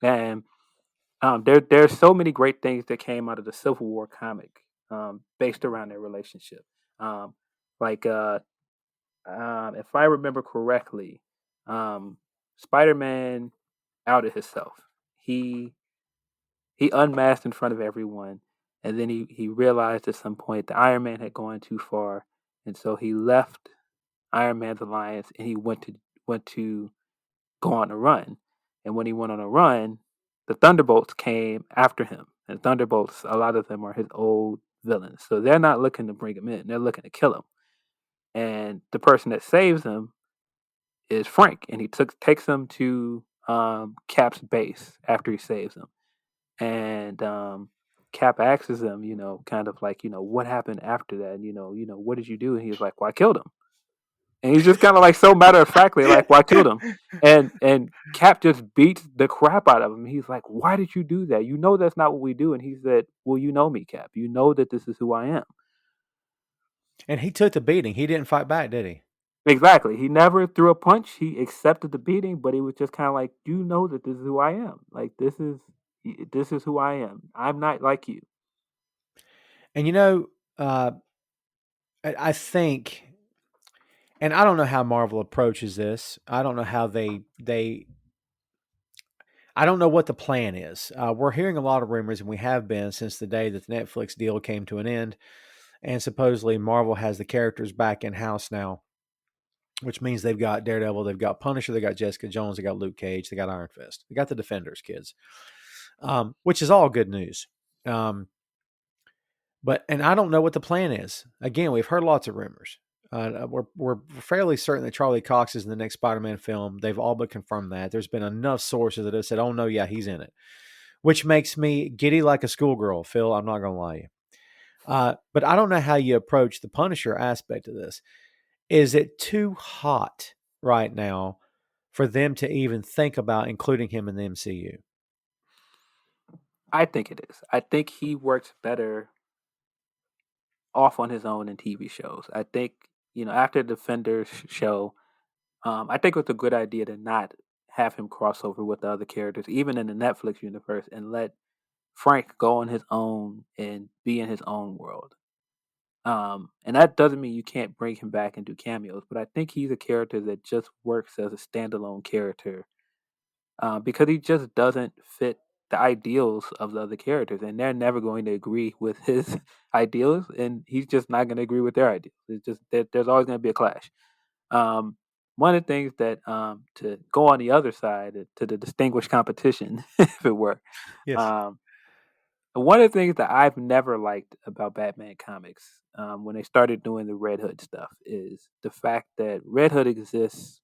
And there's so many great things that came out of the Civil War comic based around their relationship. Like if I remember correctly, Spider-Man outed himself. He unmasked in front of everyone, and then he realized at some point that Iron Man had gone too far, and so he left Iron Man's alliance and he went to go on a run. And when he went on a run, the Thunderbolts came after him. And Thunderbolts, a lot of them are his old villains, so they're not looking to bring him in; they're looking to kill him. And the person that saves him is Frank, and he takes him to Cap's base after he saves him. And Cap asks him, kind of like, what happened after that? And, what did you do? And he's like, well, I killed him. And he's just kind of like so matter of factly, like, well, I killed him. And Cap just beats the crap out of him. He's like, why did you do that? You know that's not what we do. And he said, well, you know me, Cap. You know that this is who I am. And he took the beating. He didn't fight back, did he? Exactly. He never threw a punch. He accepted the beating, but he was just kind of like, you know that this is who I am. Like, this is who I am. I'm not like you. And I think, and I don't know how Marvel approaches this. I don't know how they I don't know what the plan is. We're hearing a lot of rumors, and we have been since the day that the Netflix deal came to an end. And supposedly Marvel has the characters back in-house now, which means they've got Daredevil, they've got Punisher, they got Jessica Jones, they got Luke Cage, they got Iron Fist. They got the Defenders, kids, which is all good news. And I don't know what the plan is. Again, we've heard lots of rumors. We're fairly certain that Charlie Cox is in the next Spider-Man film. They've all but confirmed that. There's been enough sources that have said, oh, no, yeah, he's in it, which makes me giddy like a schoolgirl, Phil. I'm not going to lie to you. But I don't know how you approach the Punisher aspect of this. Is it too hot right now for them to even think about including him in the MCU? I think it is. I think he works better off on his own in TV shows. I think, after the Defenders show, I think it was a good idea to not have him cross over with the other characters, even in the Netflix universe, and let Frank go on his own and be in his own world. And that doesn't mean you can't bring him back and do cameos, but I think he's a character that just works as a standalone character because he just doesn't fit the ideals of the other characters, and they're never going to agree with his ideals, and he's just not going to agree with their ideals. It's just there's always going to be a clash. Um, one of the things that to go on the other side to the distinguished competition, if it were, Yes. um, one of the things that I've never liked about Batman comics when they started doing the Red Hood stuff is the fact that Red Hood exists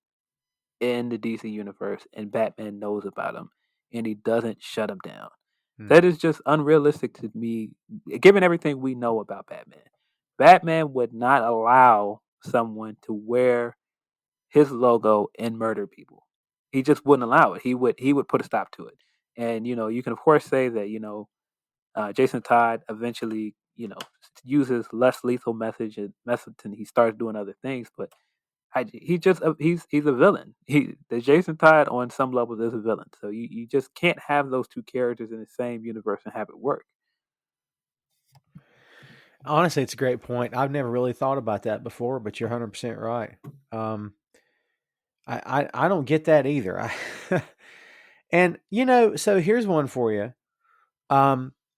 in the DC universe and Batman knows about him and he doesn't shut him down. Hmm. That is just unrealistic to me, given everything we know about Batman. Batman would not allow someone to wear his logo and murder people. He just wouldn't allow it. He would put a stop to it. And you can of course say that Jason Todd eventually uses less lethal methods and he starts doing other things, but he just he's a villain. The Jason Todd on some levels is a villain. So you just can't have those two characters in the same universe and have it work. Honestly, it's a great point. I've never really thought about that before, but you're 100% right. Um, I don't get that either. And so here's one for you.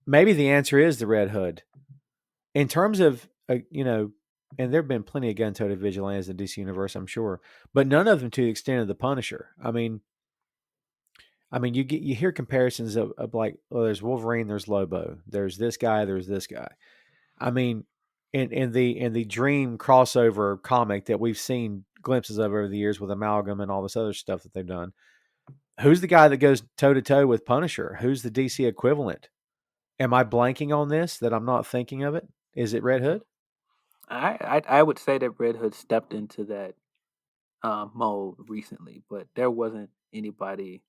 Maybe the answer is the Red Hood. In terms of and there have been plenty of gun-toted vigilantes in the DC universe, I'm sure, but none of them to the extent of the Punisher. I mean, you hear comparisons of like, oh, there's Wolverine, there's Lobo, there's this guy, there's this guy. I mean, in the Dream crossover comic that we've seen glimpses of over the years with Amalgam and all this other stuff that they've done, who's the guy that goes toe to toe with Punisher? Who's the DC equivalent? Am I blanking on this that I'm not thinking of it? Is it Red Hood? I would say that Red Hood stepped into that mode recently, but there wasn't anybody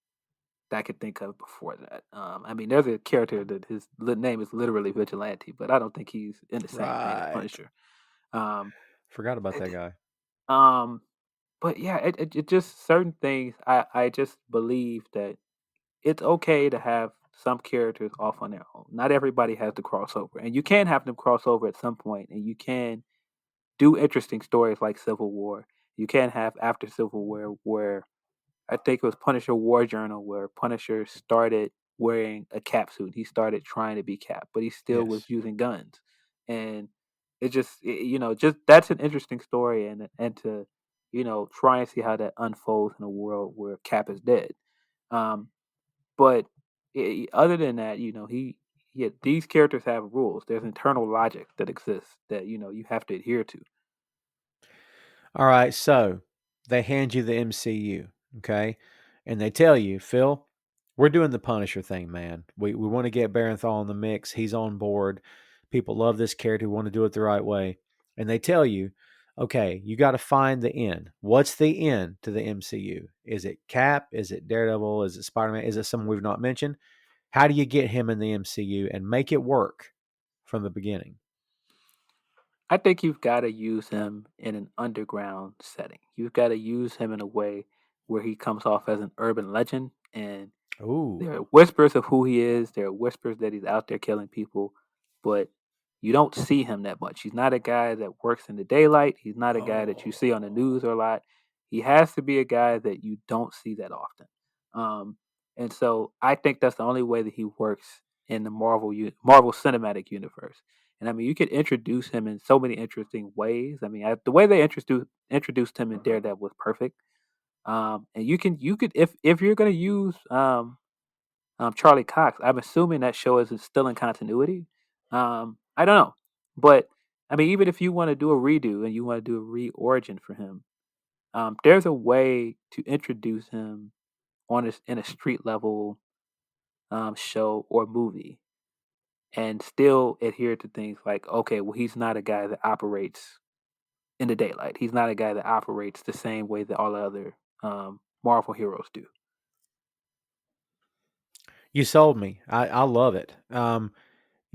that I could think of before that. I mean, there's a character that his name is literally Vigilante, but I don't think he's in the same vein as Right. Punisher. Um, Forgot about it- that guy. um, but yeah, it just certain things. I just believe that it's okay to have some characters off on their own. Not everybody has to cross over, and you can have them cross over at some point, and you can do interesting stories like Civil War. You can have after Civil War where I think it was Punisher War Journal where Punisher started wearing a cap suit. He started trying to be Cap, but he still was Yes. using guns, and just that's an interesting story, and to try and see how that unfolds in a world where Cap is dead. Um, but other than that, these characters have rules. There's internal logic that exists that you have to adhere to. All right. So they hand you the MCU, okay, and they tell you, Phil, we're doing the Punisher thing, man. We want to get Barenthal in the mix. He's on board. People love this character. We want to do it the right way, and they tell you, okay, you got to find the end. What's the end to the MCU? Is it Cap? Is it Daredevil? Is it Spider Man? Is it someone we've not mentioned? How do you get him in the MCU and make it work from the beginning? I think you've got to use him in an underground setting. You've got to use him in a way where he comes off as an urban legend, and Ooh, there are whispers of who he is. There are whispers that he's out there killing people, but you don't see him that much. He's not a guy that works in the daylight. He's not a guy that you see on the oh, news a lot. He has to be a guy that you don't see that often. Um, and so I think that's the only way that he works in the Marvel Cinematic Universe. And I mean, you could introduce him in so many interesting ways. I mean, the way they introduced him in Daredevil was perfect. And you could if you're going to use Charlie Cox. I'm assuming that show is still in continuity. I don't know, but I mean, even if you want to do a redo and you want to do a re-origin for him, there's a way to introduce him in a street level show or movie and still adhere to things like, okay, well, he's not a guy that operates in the daylight. He's not a guy that operates the same way that all the other Marvel heroes do. you sold me. I love it.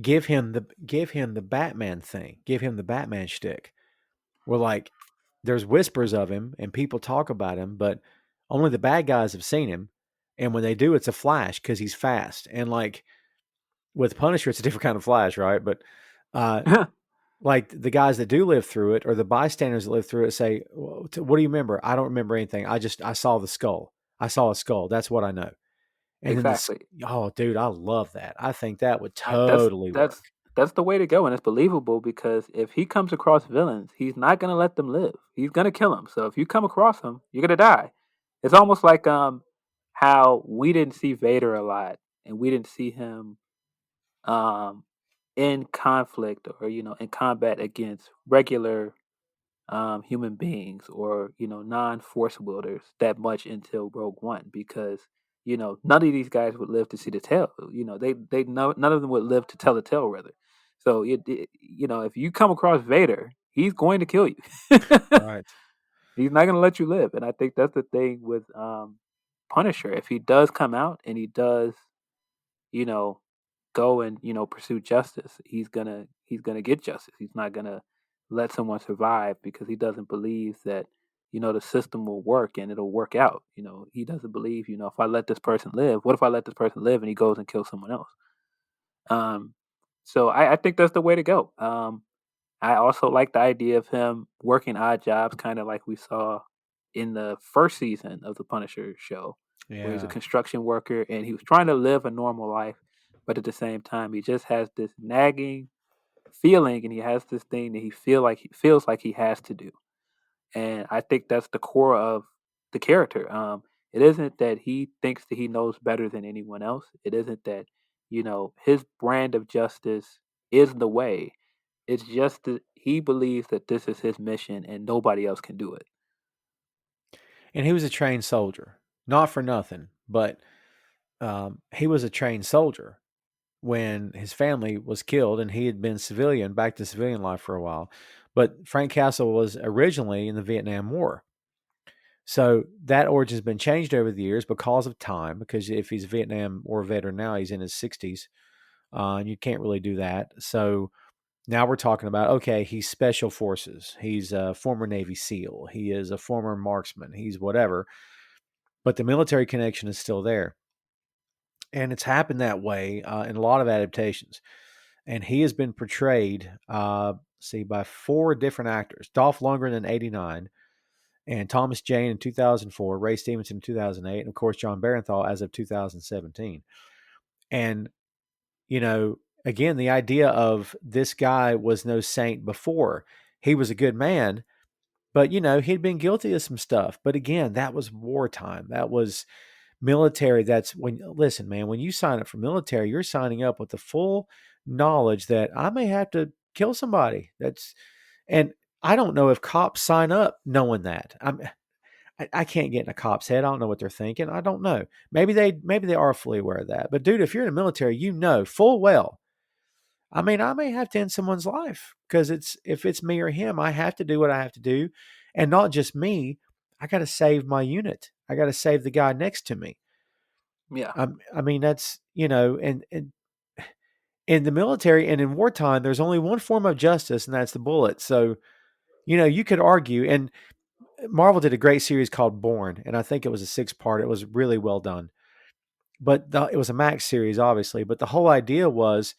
Give him the Batman thing. Give him the Batman shtick. Where like there's whispers of him and people talk about him, but only the bad guys have seen him. And when they do, it's a flash because he's fast. And like with Punisher, it's a different kind of flash, right? But uh, like the guys that do live through it, or the bystanders that live through it, say, "What do you remember?" I don't remember anything. I saw the skull. I saw a skull. That's what I know. And then this, Exactly. oh, dude, I love that. I think that would I, that's totally work. that's that's the way to go, and it's believable because if he comes across villains, he's not gonna let them live. He's gonna kill them. So if you come across him, you're gonna die. It's almost like how we didn't see Vader a lot, and we didn't see him um in conflict or in combat against regular human beings or non-force wielders that much until Rogue One because none of these guys would live to see the tale. They know none of them would live to tell the tale rather. So if you come across Vader, he's going to kill you. Right. He's not going to let you live, and I think that's the thing with Punisher. If he does come out and he does you know, go and pursue justice. He's gonna get justice. He's not gonna let someone survive because he doesn't believe that the system will work and it'll work out. He doesn't believe if I let this person live, what if I let this person live and he goes and kills someone else? Um, so I think that's the way to go. I also like the idea of him working odd jobs, kind of like we saw in the first season of the Punisher show, where he's a Yeah. construction worker and he was trying to live a normal life, but at the same time, he just has this nagging feeling, and he has this thing that he feels like he has to do. And I think that's the core of the character. It isn't that he thinks that he knows better than anyone else. It isn't that his brand of justice is the way. It's just that he believes that this is his mission and nobody else can do it. And he was a trained soldier, not for nothing, but he was a trained soldier when his family was killed, and he had been civilian, back to civilian life for a while. But Frank Castle was originally in the Vietnam War. So that origin's been changed over the years because of time. Because if he's a Vietnam War veteran now, he's in his 60s, and you can't really do that. So now we're talking about, okay, he's special forces. He's a former Navy SEAL. He is a former marksman. He's whatever. But the military connection is still there. And it's happened that way in a lot of adaptations. And he has been portrayed, by four different actors: Dolph Lundgren in '89, and Thomas Jane in 2004, Ray Stevenson in 2008, and of course John Barenthal as of 2017. And you know, again, the idea of this guy was no saint before. He was a good man, but he'd been guilty of some stuff. But again, that was wartime. That was military. That's when, listen, man, when you sign up for military, you're signing up with the full knowledge that I may have to kill somebody. And I don't know if cops sign up knowing that. I can't get in a cop's head. I don't know what they're thinking. I don't know. Maybe they are fully aware of that. But dude, if you're in the military, you know full well. I mean, I may have to end someone's life because if it's me or him, I have to do what I have to do, and not just me. I got to save my unit. I got to save the guy next to me. Yeah. I mean, that's and in the military and in wartime, there's only one form of justice, and that's the bullet. So you could argue, and Marvel did a great series called Born, and I think it was a 6-part. It was really well done, but it was a Max series, obviously. But the whole idea was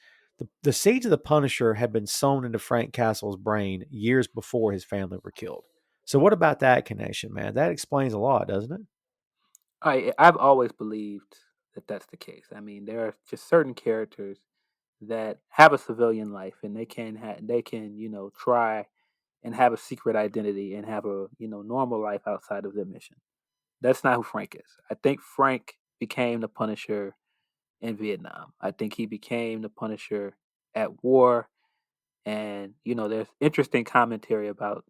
the seeds of the Punisher had been sown into Frank Castle's brain years before his family were killed. So what about that connection, man? That explains a lot, doesn't it? I've always believed that that's the case. I mean, there are just certain characters that have a civilian life, and they can try and have a secret identity and have a normal life outside of their mission. That's not who Frank is. I think Frank became the Punisher in Vietnam. I think he became the Punisher at war. And there's interesting commentary about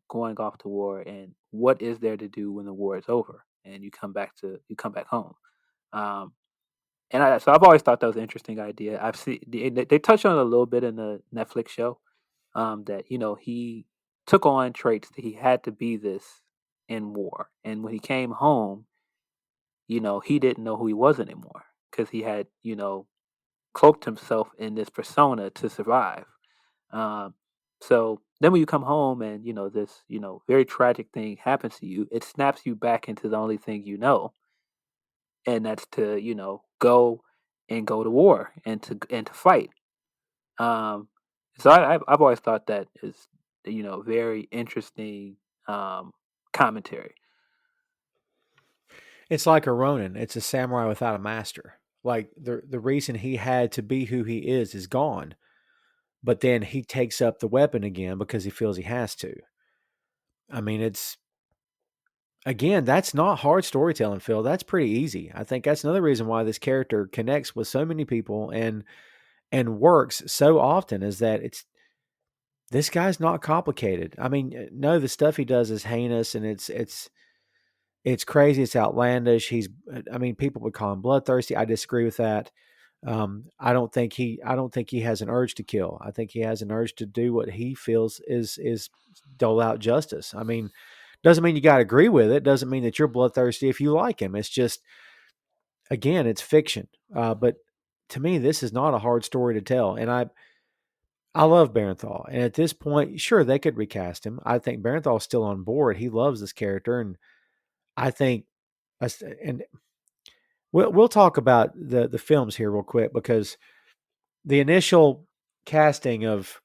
going off to war and what is there to do when the war is over and you come back home. Um, so I've always thought that was an interesting idea. I've seen they touched on it a little bit in the Netflix show. That he took on traits that he had to be this in war, and when he came home, he didn't know who he was anymore because he had cloaked himself in this persona to survive. Um, so then when you come home and this very tragic thing happens to you, it snaps you back into the only thing you know, and that's to go and go to war and to fight. Um, so I've always thought that is very interesting um, commentary. It's like a Ronin. It's a samurai without a master. Like the reason he had to be who he is gone, but then he takes up the weapon again because he feels he has to. I mean, it's again, that's not hard storytelling, Phil. That's pretty easy. I think that's another reason why this character connects with so many people and works so often is that it's this guy's not complicated. I mean, no, the stuff he does is heinous and it's crazy. It's outlandish. I mean, people would call him bloodthirsty. I disagree with that. I don't think he has an urge to kill. I think he has an urge to do what he feels is dole out justice. I mean, doesn't mean you got to agree with it. Doesn't mean that you're bloodthirsty if you like him. It's just, again, it's fiction. But to me, this is not a hard story to tell. And I love Barenthal. And at this point, sure, they could recast him. I think Barenthal's still on board. He loves this character. And I think, and we'll talk about the films here real quick because the initial casting of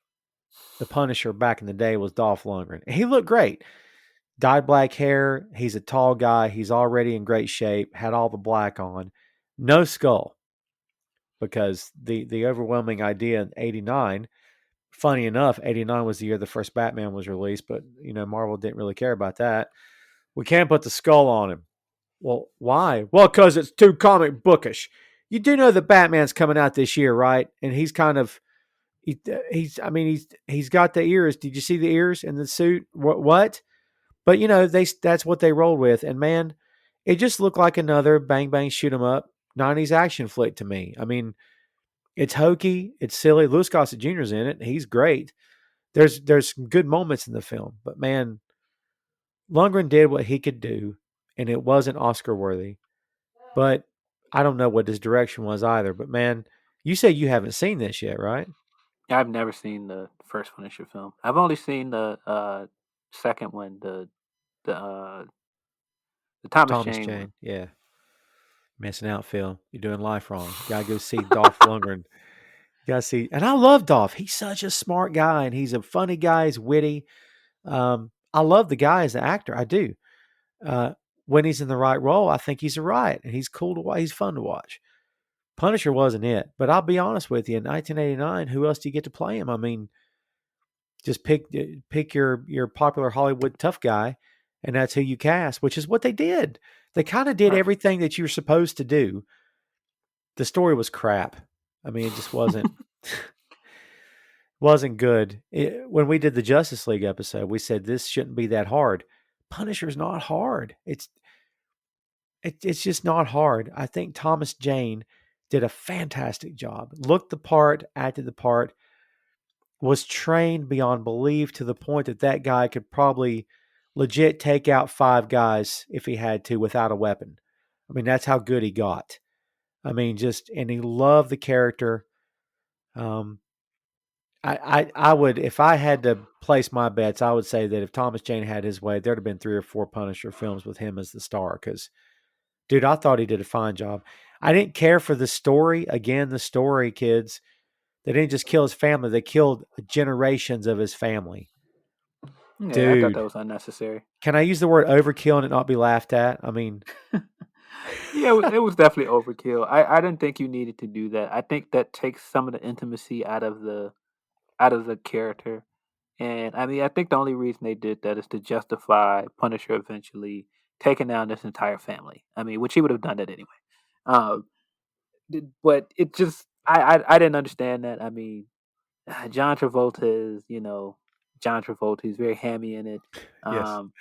the Punisher back in the day was Dolph Lundgren. He looked great. Dyed black hair. He's a tall guy. He's already in great shape. Had all the black on. No skull. Because the overwhelming idea in '89, funny enough, '89 was the year the first Batman was released, but Marvel didn't really care about that. We can't put the skull on him. Well, why? Well, because it's too comic bookish. You do know that Batman's coming out this year, right? And he's kind of he's got the ears. Did you see the ears in the suit? What? But that's what they rolled with. And man, it just looked like another bang bang shoot 'em up '90s action flick to me. I mean, it's hokey, it's silly. Louis Gossett Jr.'s in it. He's great. There's good moments in the film, but man, Lundgren did what he could do, and it wasn't Oscar worthy. But I don't know what his direction was either. But man, you say you haven't seen this yet, right? I've never seen the first Punisher film. I've only seen the second one, the uh, the Thomas Thomas Jane one. Jane, yeah. Missing out, Phil. You're doing life wrong. You gotta go see Dolph Lundgren. You gotta see, and I love Dolph. He's such a smart guy, and he's a funny guy. He's witty. I love the guy as an actor. I do. Uh, when he's in the right role, I think he's a riot, and he's cool to watch. He's fun to watch. Punisher wasn't it, but I'll be honest with you. In 1989, who else do you get to play him? I mean, just pick your popular Hollywood tough guy, and that's who you cast, which is what they did. They kind of did Right. everything that you're supposed to do. The story was crap. I mean, it just wasn't good. When we did the Justice League episode, we said this shouldn't be that hard. Punisher's not hard. It's just not hard. I think Thomas Jane did a fantastic job. Looked the part, acted the part, was trained beyond belief to the point that that guy could probably legit take out 5 guys if he had to without a weapon. I mean, that's how good he got. I mean, and he loved the character. Um, I would, if I had to place my bets, I would say that if Thomas Jane had his way, there'd have been 3 or 4 Punisher films with him as the star. Because, dude, I thought he did a fine job. I didn't care for the story. Again, the story, kids. They didn't just kill his family; they killed generations of his family. Yeah, I thought that Dude, was unnecessary. can I use the word overkill and it not be laughed at? I mean, Yeah, it was definitely overkill. I didn't think you needed to do that. I think that takes some of the intimacy out of the character. And I mean, I think the only reason they did that is to justify Punisher eventually taking down this entire family. I mean, which he would have done that anyway. Um, but it just, I didn't understand that. I mean, John Travolta is, John Travolta. He's very hammy in it. yes. Um,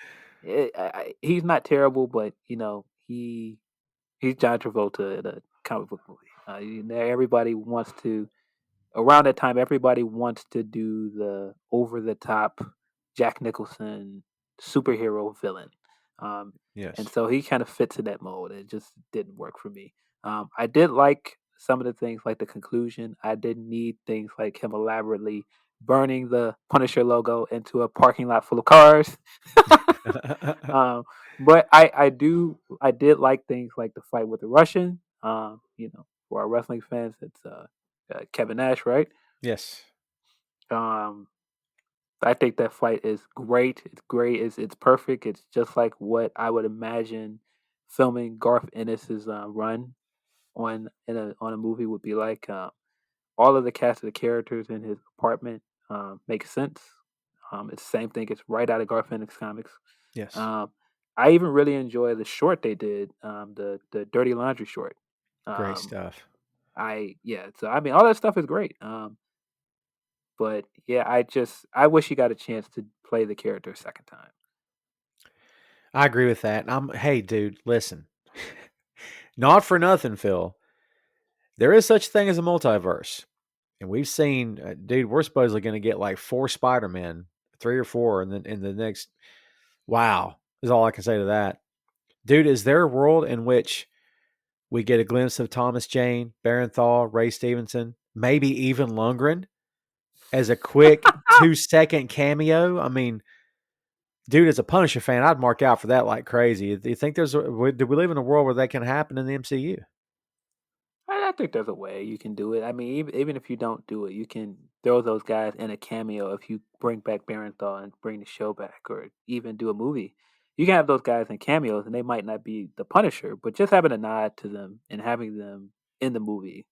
he's not terrible, but he's John Travolta in a comic book movie. Everybody wants to around that time. Everybody wants to do the over the top Jack Nicholson superhero villain, um, and Yes. so he kind of fits in that mold. It just didn't work for me. I did like some of the things, like the conclusion. I didn't need things like him elaborately burning the Punisher logo into a parking lot full of cars. um, but I did like things like the fight with the Russian. for our wrestling fans. It's Kevin Nash, right? Yes. Um, I think that fight is great. It's great. It's perfect. It's just like what I would imagine filming Garth Ennis's run on a movie would be like. All of the cast of the characters in his apartment makes sense. It's the same thing. It's right out of Garth Ennis comics. Yes. Um, I even really enjoy the short they did, the Dirty Laundry short. Great Um, stuff. so I mean, all that stuff is great. But yeah, I wish he got a chance to play the character a second time. I agree with that. Hey, dude, listen. Not for nothing, Phil. There is such a thing as a multiverse. And we've seen, dude, we're supposedly going to get like 4 Spider-Men, 3 or 4 in the next. Wow, is all I can say to that. Dude, is there a world in which we get a glimpse of Thomas Jane, Barenthal, Ray Stevenson, maybe even Lundgren as a quick 2-second cameo? I mean, dude, as a Punisher fan, I'd mark out for that like crazy. Do you think do we live in a world where that can happen in the MCU? I think there's a way you can do it. I mean, even if you don't do it, you can throw those guys in a cameo if you bring back Barenthal and bring the show back, or even do a movie. You can have those guys in cameos, and they might not be the Punisher, but just having a nod to them and having them in the movie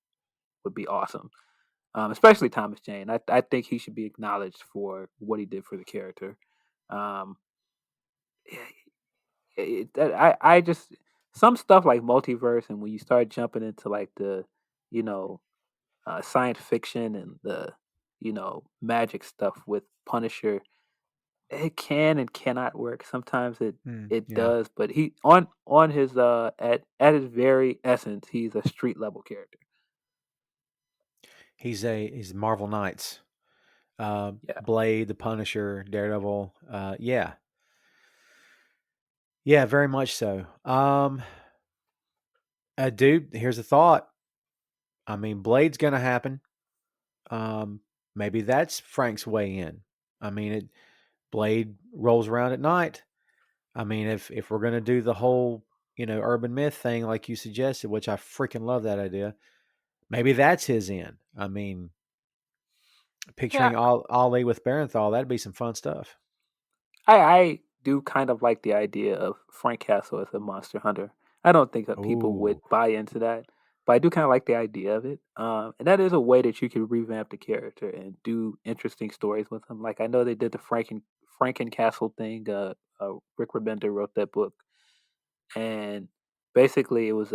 would be awesome. Especially Thomas Jane. I think he should be acknowledged for what he did for the character. Um, I just some stuff like multiverse, and when you start jumping into like the you know science fiction and the magic stuff with Punisher, it can and cannot work. Sometimes it Yeah. does, but he on his at his very essence, he's a street level character. He's Marvel Knights. Yeah, Blade, the Punisher, Daredevil. Yeah. Yeah, very much so. Dude, here's a thought. I mean, Blade's gonna happen. Um, maybe that's Frank's way in. I mean, Blade rolls around at night. I mean, if we're gonna do the whole urban myth thing like you suggested, which I freaking love that idea, maybe that's his in. I mean, yeah. picturing Ali with Barenthal, that'd be some fun stuff. I do kind of like the idea of Frank Castle as a monster hunter. I don't think that people would Ooh, buy into that, but I do kind of like the idea of it. And that is a way that you can revamp the character and do interesting stories with him. Like I know they did the Franken Castle thing. Rick Remender wrote that book, and basically it was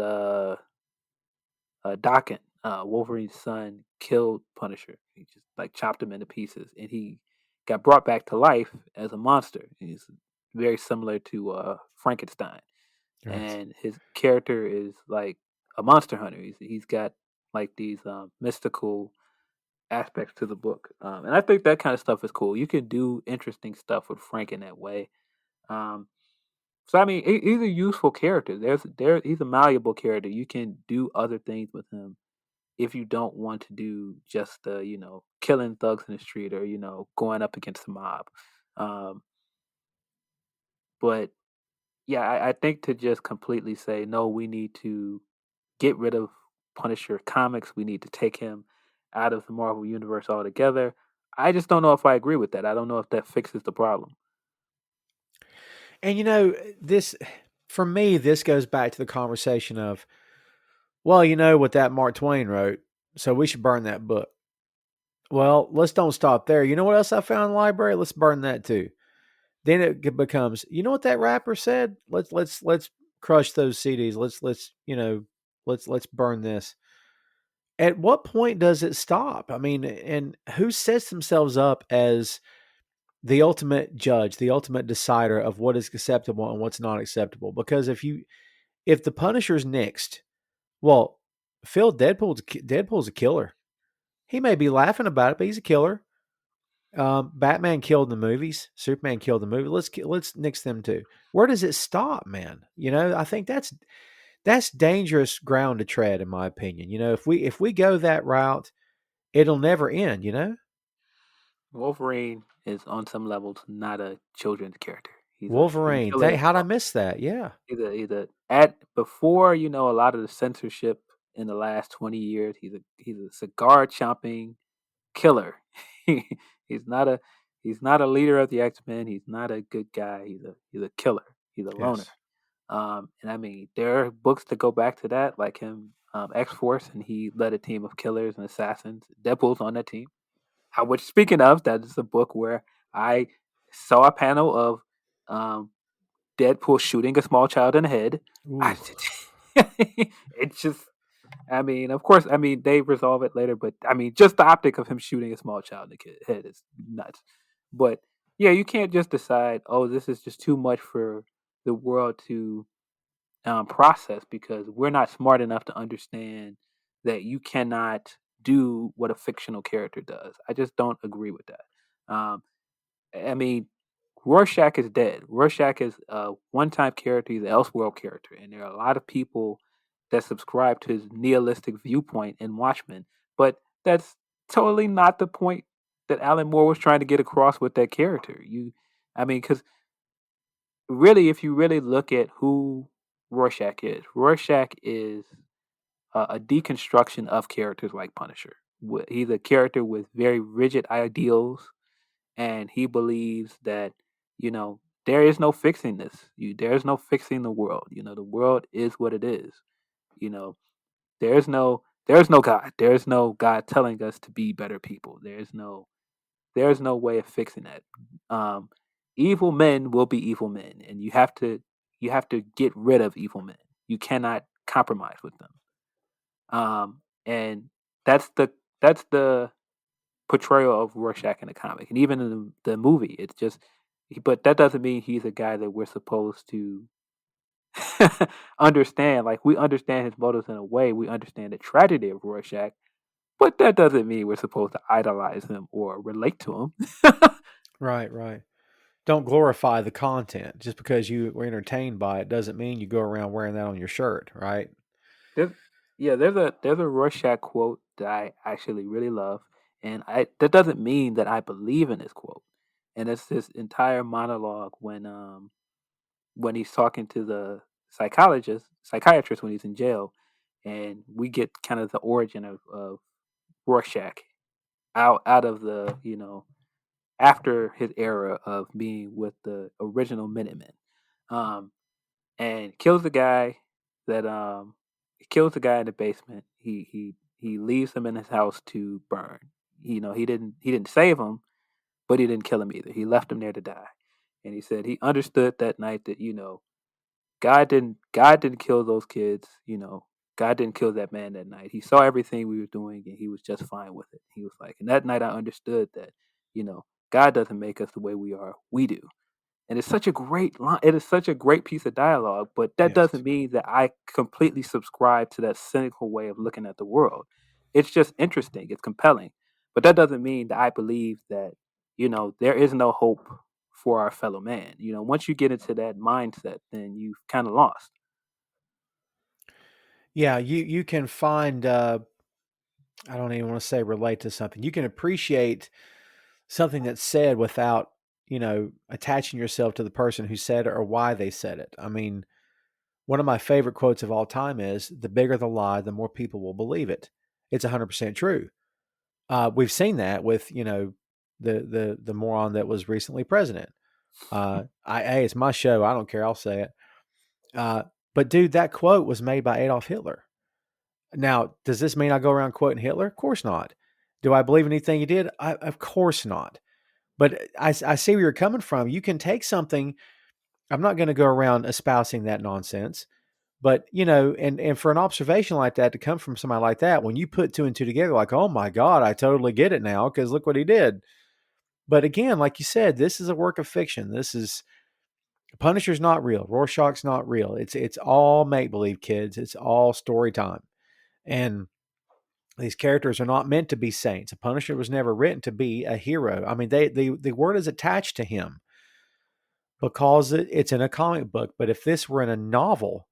Dokken, Wolverine's son, killed Punisher. He just like chopped him into pieces, and he got brought back to life as a monster. He's very similar to Frankenstein, right. and his character is like a monster hunter. He's got like these mystical aspects to the book, and I think that kind of stuff is cool. You can do interesting stuff with Frank in that way. Um, so I mean, he's a useful character. He's a malleable character. You can do other things with him if you don't want to do just the killing thugs in the street or going up against the mob. Um, but yeah, I think to just completely say no, we need to get rid of Punisher comics. We need to take him out of the Marvel universe altogether. I just don't know if I agree with that. I don't know if that fixes the problem. And this for me, this goes back to the conversation of, well, what that Mark Twain wrote, so we should burn that book. Well, let's don't stop there. You know what else I found in the library? Let's burn that too. Then it becomes, you know what that rapper said? Let's crush those CDs. Let's burn this. At what point does it stop? I mean, and who sets themselves up as the ultimate judge, the ultimate decider of what is acceptable and what's not acceptable? Because if the Punisher's nixed, well, Phil, Deadpool's a killer. He may be laughing about it, but he's a killer. Batman killed in the movies. Superman killed in the movie. Let's nix them too. Where does it stop, man? I think that's dangerous ground to tread, in my opinion. If we go that route, it'll never end. Wolverine is on some levels not a children's character. He's a Wolverine. killer How'd I himself. miss that? Yeah. Either at before a lot of the censorship in the last 20 years. He's a cigar chomping killer. he's not a he's not a leader of the X-Men. He's not a good guy. He's a killer. He's a loner. Yes. And I mean, there are books that go back to that, like him, X Force, and he led a team of killers and assassins. Deadpool's on that team. How which speaking of, that is a book where I saw a panel of um, Deadpool shooting a small child in the head. Ooh. It's just, I mean, of course, I mean they resolve it later, but I mean, just the optic of him shooting a small child in the head is nuts. But yeah, you can't just decide, oh, this is just too much for the world to process because we're not smart enough to understand that you cannot do what a fictional character does. I just don't agree with that. I mean, Rorschach is dead. Rorschach is a one-time character. He's an Elseworld character, and there are a lot of people that subscribe to his nihilistic viewpoint in Watchmen. But that's totally not the point that Alan Moore was trying to get across with that character. I mean, because really, if you really look at who Rorschach is a deconstruction of characters like Punisher. He's a character with very rigid ideals, and he believes that there is no fixing this. There is no fixing the world. The world is what it is. You know, there's no God. There's no God telling us to be better people. There's no way of fixing that. Evil men will be evil men, and you have to get rid of evil men. You cannot compromise with them. And that's the portrayal of Rorschach in the comic, and even in the movie, it's just. But that doesn't mean he's a guy that we're supposed to understand. Like we understand his motives in a way. We understand the tragedy of Rorschach, but that doesn't mean we're supposed to idolize him or relate to him. Right, right. Don't glorify the content. Just because you were entertained by it doesn't mean you go around wearing that on your shirt, right? There's, yeah, there's a Rorschach quote that I actually really love, and I that doesn't mean that I believe in this quote. And it's this entire monologue when he's talking to the psychiatrist when he's in jail, and we get kind of the origin of Rorschach out of the after his era of being with the original Minutemen. Um, and that kills the guy in the basement. He leaves him in his house to burn. He didn't save him, but he didn't kill him either. He left him there to die. And he said he understood that night that God didn't kill those kids. God didn't kill that man that night. He saw everything we were doing and he was just fine with it. He was like, and that night I understood that you know God doesn't make us the way we are. We do. And it's such a great line. It is such a great piece of dialogue, but that Yes. doesn't mean that I completely subscribe to that cynical way of looking at the world. It's just interesting. It's compelling. But that doesn't mean that I believe that, there is no hope for our fellow man. Once you get into that mindset, then you've kind of lost. Yeah, you can find I don't even want to say relate to something. You can appreciate something that's said without, attaching yourself to the person who said it or why they said it. I mean, one of my favorite quotes of all time is the bigger the lie, the more people will believe it. It's 100% true. We've seen that with, the moron that was recently president. Hey, it's my show. I don't care. I'll say it. Uh, but dude, that quote was made by Adolf Hitler. Now, does this mean I go around quoting Hitler? Of course not. Do I believe anything he did? Of course not. But I see where you're coming from. You can take something. I'm not going to go around espousing that nonsense. But, and for an observation like that to come from somebody like that, when you put two and two together, like, oh my God, I totally get it now because look what he did. But again, like you said, this is a work of fiction. This is Punisher's not real. Rorschach's not real. It's all make believe, kids. It's all story time. And these characters are not meant to be saints. A Punisher was never written to be a hero. I mean, the word is attached to him because it's in a comic book. But if this were in a novel,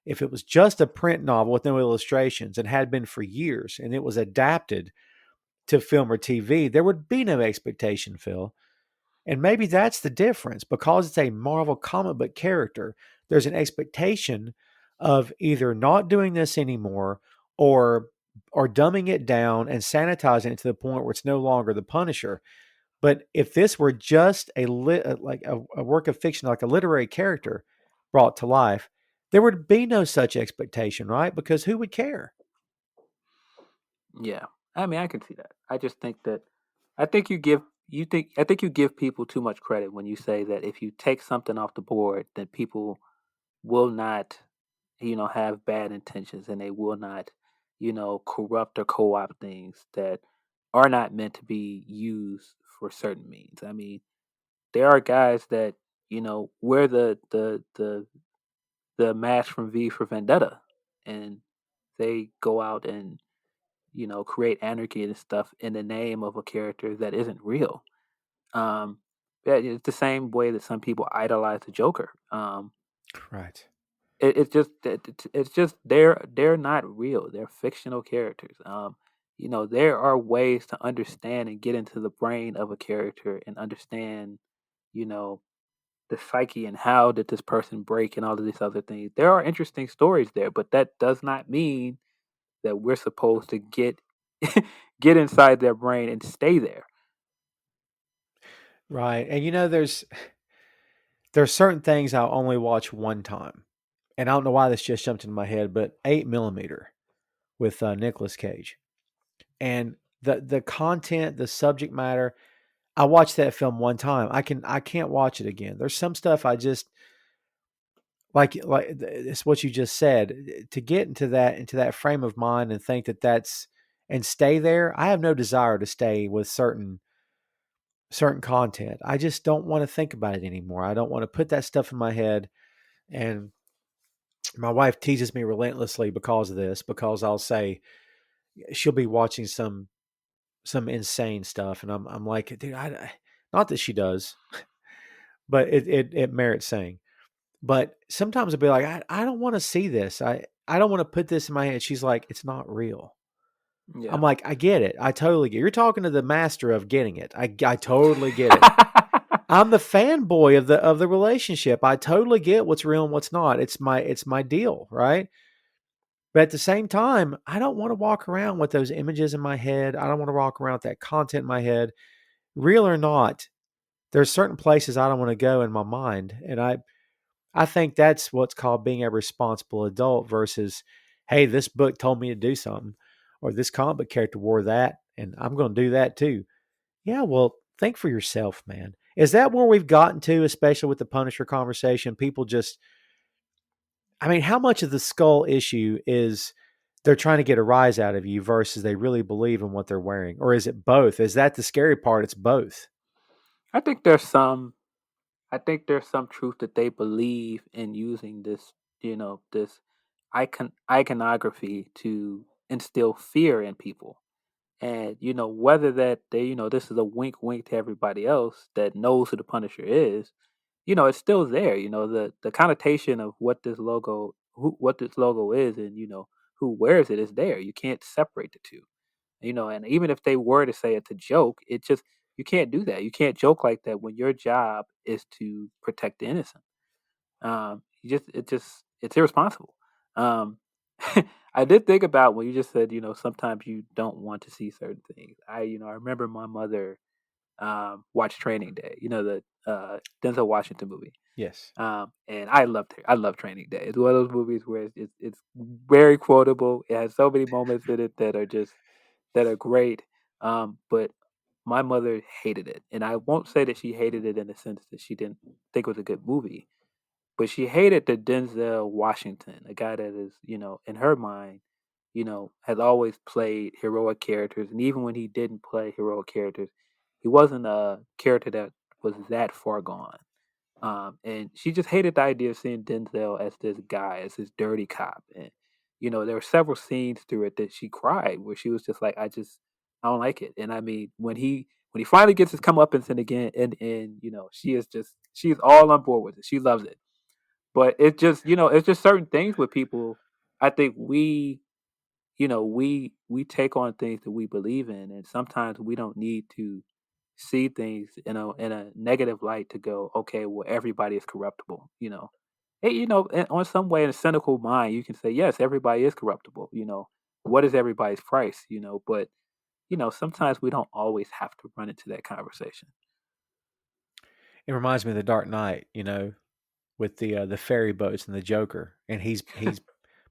if it was just a print novel with no illustrations and had been for years and it was adapted to film or TV, there would be no expectation, Phil. And maybe that's the difference. Because it's a Marvel comic book character, there's an expectation of either not doing this anymore or dumbing it down and sanitizing it to the point where it's no longer the Punisher. But if this were just a work of fiction, like a literary character brought to life, there would be no such expectation, right? Because who would care? Yeah, I mean, I can see that. I just think that I think you give I think you give people too much credit when you say that if you take something off the board, then people will not, have bad intentions and they will not, corrupt or co-opt things that are not meant to be used for certain means. I mean, there are guys that, wear the mask from V for Vendetta, and they go out and create anarchy and stuff in the name of a character that isn't real. Um, yeah, it's the same way that some people idolize the Joker. Right. It's just they're not real. They're fictional characters. There are ways to understand and get into the brain of a character and understand, you know, the psyche and how did this person break and all of these other things. There are interesting stories there, but that does not mean that we're supposed to get get inside their brain and stay there. Right. And there's certain things I'll only watch one time. And I don't know why this just jumped into my head, but 8 millimeter with Nicolas Cage. And the content, the subject matter, I watched that film one time. I can't watch it again. There's some stuff I just like it's what you just said. To get into that frame of mind and think that that's and stay there. I have no desire to stay with certain content. I just don't want to think about it anymore. I don't want to put that stuff in my head. And my wife teases me relentlessly because of this, because I'll say she'll be watching some insane stuff, and I'm like, dude, not that she does, but it merits saying. But sometimes I'll be like, I don't want to see this. I don't want to put this in my head. She's like, it's not real. I'm Yeah. like, I get it. I totally get it. You're talking to the master of getting it. I totally get it. I'm the fanboy of the relationship. I totally get what's real and what's not. It's my deal, right? But at the same time, I don't want to walk around with those images in my head. I don't want to walk around with that content in my head. Real or not, there's certain places I don't want to go in my mind. And I think that's what's called being a responsible adult versus, hey, this book told me to do something, or this comic book character wore that, and I'm going to do that too. Yeah, well, think for yourself, man. Is that where we've gotten to, especially with the Punisher conversation? People just, I mean, how much of the skull issue is they're trying to get a rise out of you versus they really believe in what they're wearing? Or is it both? Is that the scary part? It's both. I think there's some I think there's some truth that they believe in using this, this iconography to instill fear in people. And whether that they, this is a wink wink to everybody else that knows who the Punisher is, it's still there. The connotation of what this logo is, and who wears it is there. You can't separate the two. And even if they were to say it's a joke, it just you can't do that. You can't joke like that when your job is to protect the innocent. It's irresponsible. Um, I did think about when you just said, sometimes you don't want to see certain things. I remember my mother watched Training Day, the Denzel Washington movie. Yes. And I loved it. I love Training Day. It's one of those movies where it's very quotable. It has so many moments in it that are great. But my mother hated it, and I won't say that she hated it in the sense that she didn't think it was a good movie, but she hated the Denzel Washington, a guy that is, in her mind, has always played heroic characters, and even when he didn't play heroic characters, he wasn't a character that was that far gone. And she just hated the idea of seeing Denzel as this guy, as this dirty cop. And, there were several scenes through it that she cried where she was just like, I don't like it. And I mean, when he finally gets his comeuppance in again, and she is all on board with it. She loves it. But it's just certain things with people. I think we take on things that we believe in, and sometimes we don't need to see things in a negative light to go, okay, well, everybody is corruptible. And on some way, in a cynical mind, you can say, yes, everybody is corruptible. what is everybody's price, but sometimes we don't always have to run into that conversation. It reminds me of The Dark Knight, with the ferry boats and the Joker, and he's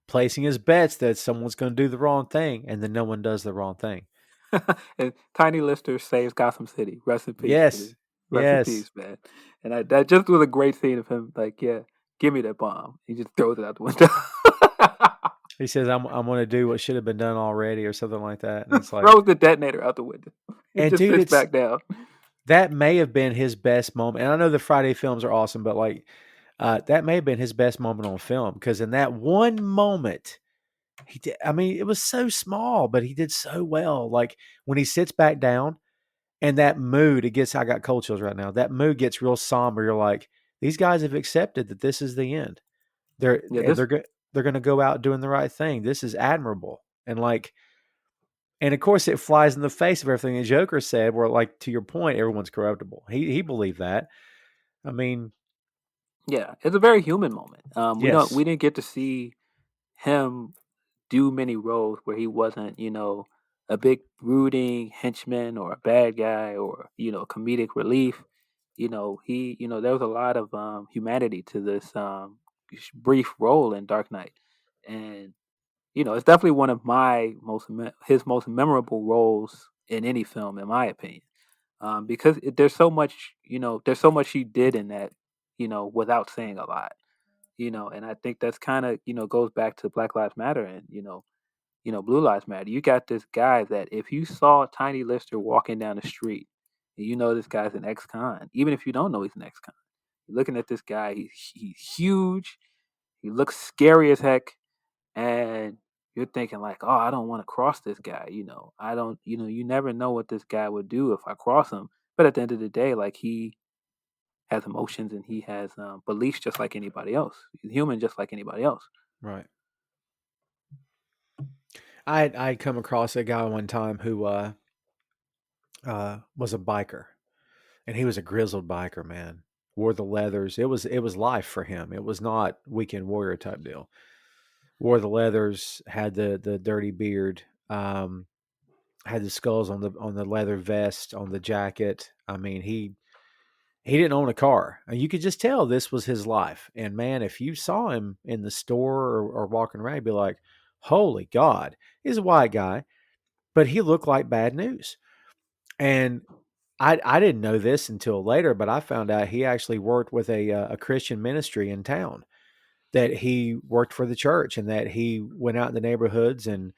placing his bets that someone's going to do the wrong thing, and then no one does the wrong thing. And Tiny Lister saves Gotham City. Rest in peace to Yes, the rest in yes. peace, man. And that just was a great scene of him, like, yeah, give me that bomb. He just throws it out the window. He says, I'm going to do what should have been done already," or something like that, and it's like, Throws the detonator out the window. He and just dude, sits back down. that may have been his best moment. And I know the Friday films are awesome, but like, that may have been his best moment on film, because in that one moment, he did. I mean, it was so small, but he did so well. Like when he sits back down and that mood, it gets. I got cold chills right now. That mood gets real somber. You're like, these guys have accepted that this is the end. They're Yeah, and they're going to go out doing the right thing. This is admirable. And like, and of course, it flies in the face of everything the Joker said. Where, like, to your point, everyone's corruptible. He believed that. I mean, yeah, it's a very human moment. We yes, didn't get to see him do many roles where he wasn't, a big brooding henchman or a bad guy or, comedic relief. There was a lot of humanity to this brief role in Dark Knight. And, it's definitely one of his most memorable roles in any film, in my opinion. Because there's so much, there's so much he did in that, without saying a lot. And I think that's kind of, goes back to Black Lives Matter and, Blue Lives Matter. You got this guy that if you saw Tiny Lister walking down the street, and this guy's an ex-con, even if you don't know he's an ex-con, you're looking at this guy. He's huge. He looks scary as heck, and you're thinking like, oh, I don't want to cross this guy. I don't. You never know what this guy would do if I cross him. But at the end of the day, like he has emotions and he has beliefs just like anybody else. He's human just like anybody else. right. I come across a guy one time who was a biker, and he was a grizzled biker, man. Wore the leathers. It was life for him. It was not weekend warrior type deal. Wore the leathers, had the dirty beard, had the skulls on the leather vest, on the jacket. I mean, he didn't own a car. And you could just tell this was his life. And man, if you saw him in the store or walking around, you'd be like, holy God, he's a white guy, but he looked like bad news. And I didn't know this until later, but I found out he actually worked with a Christian ministry in town. That he worked for the church, and that he went out in the neighborhoods and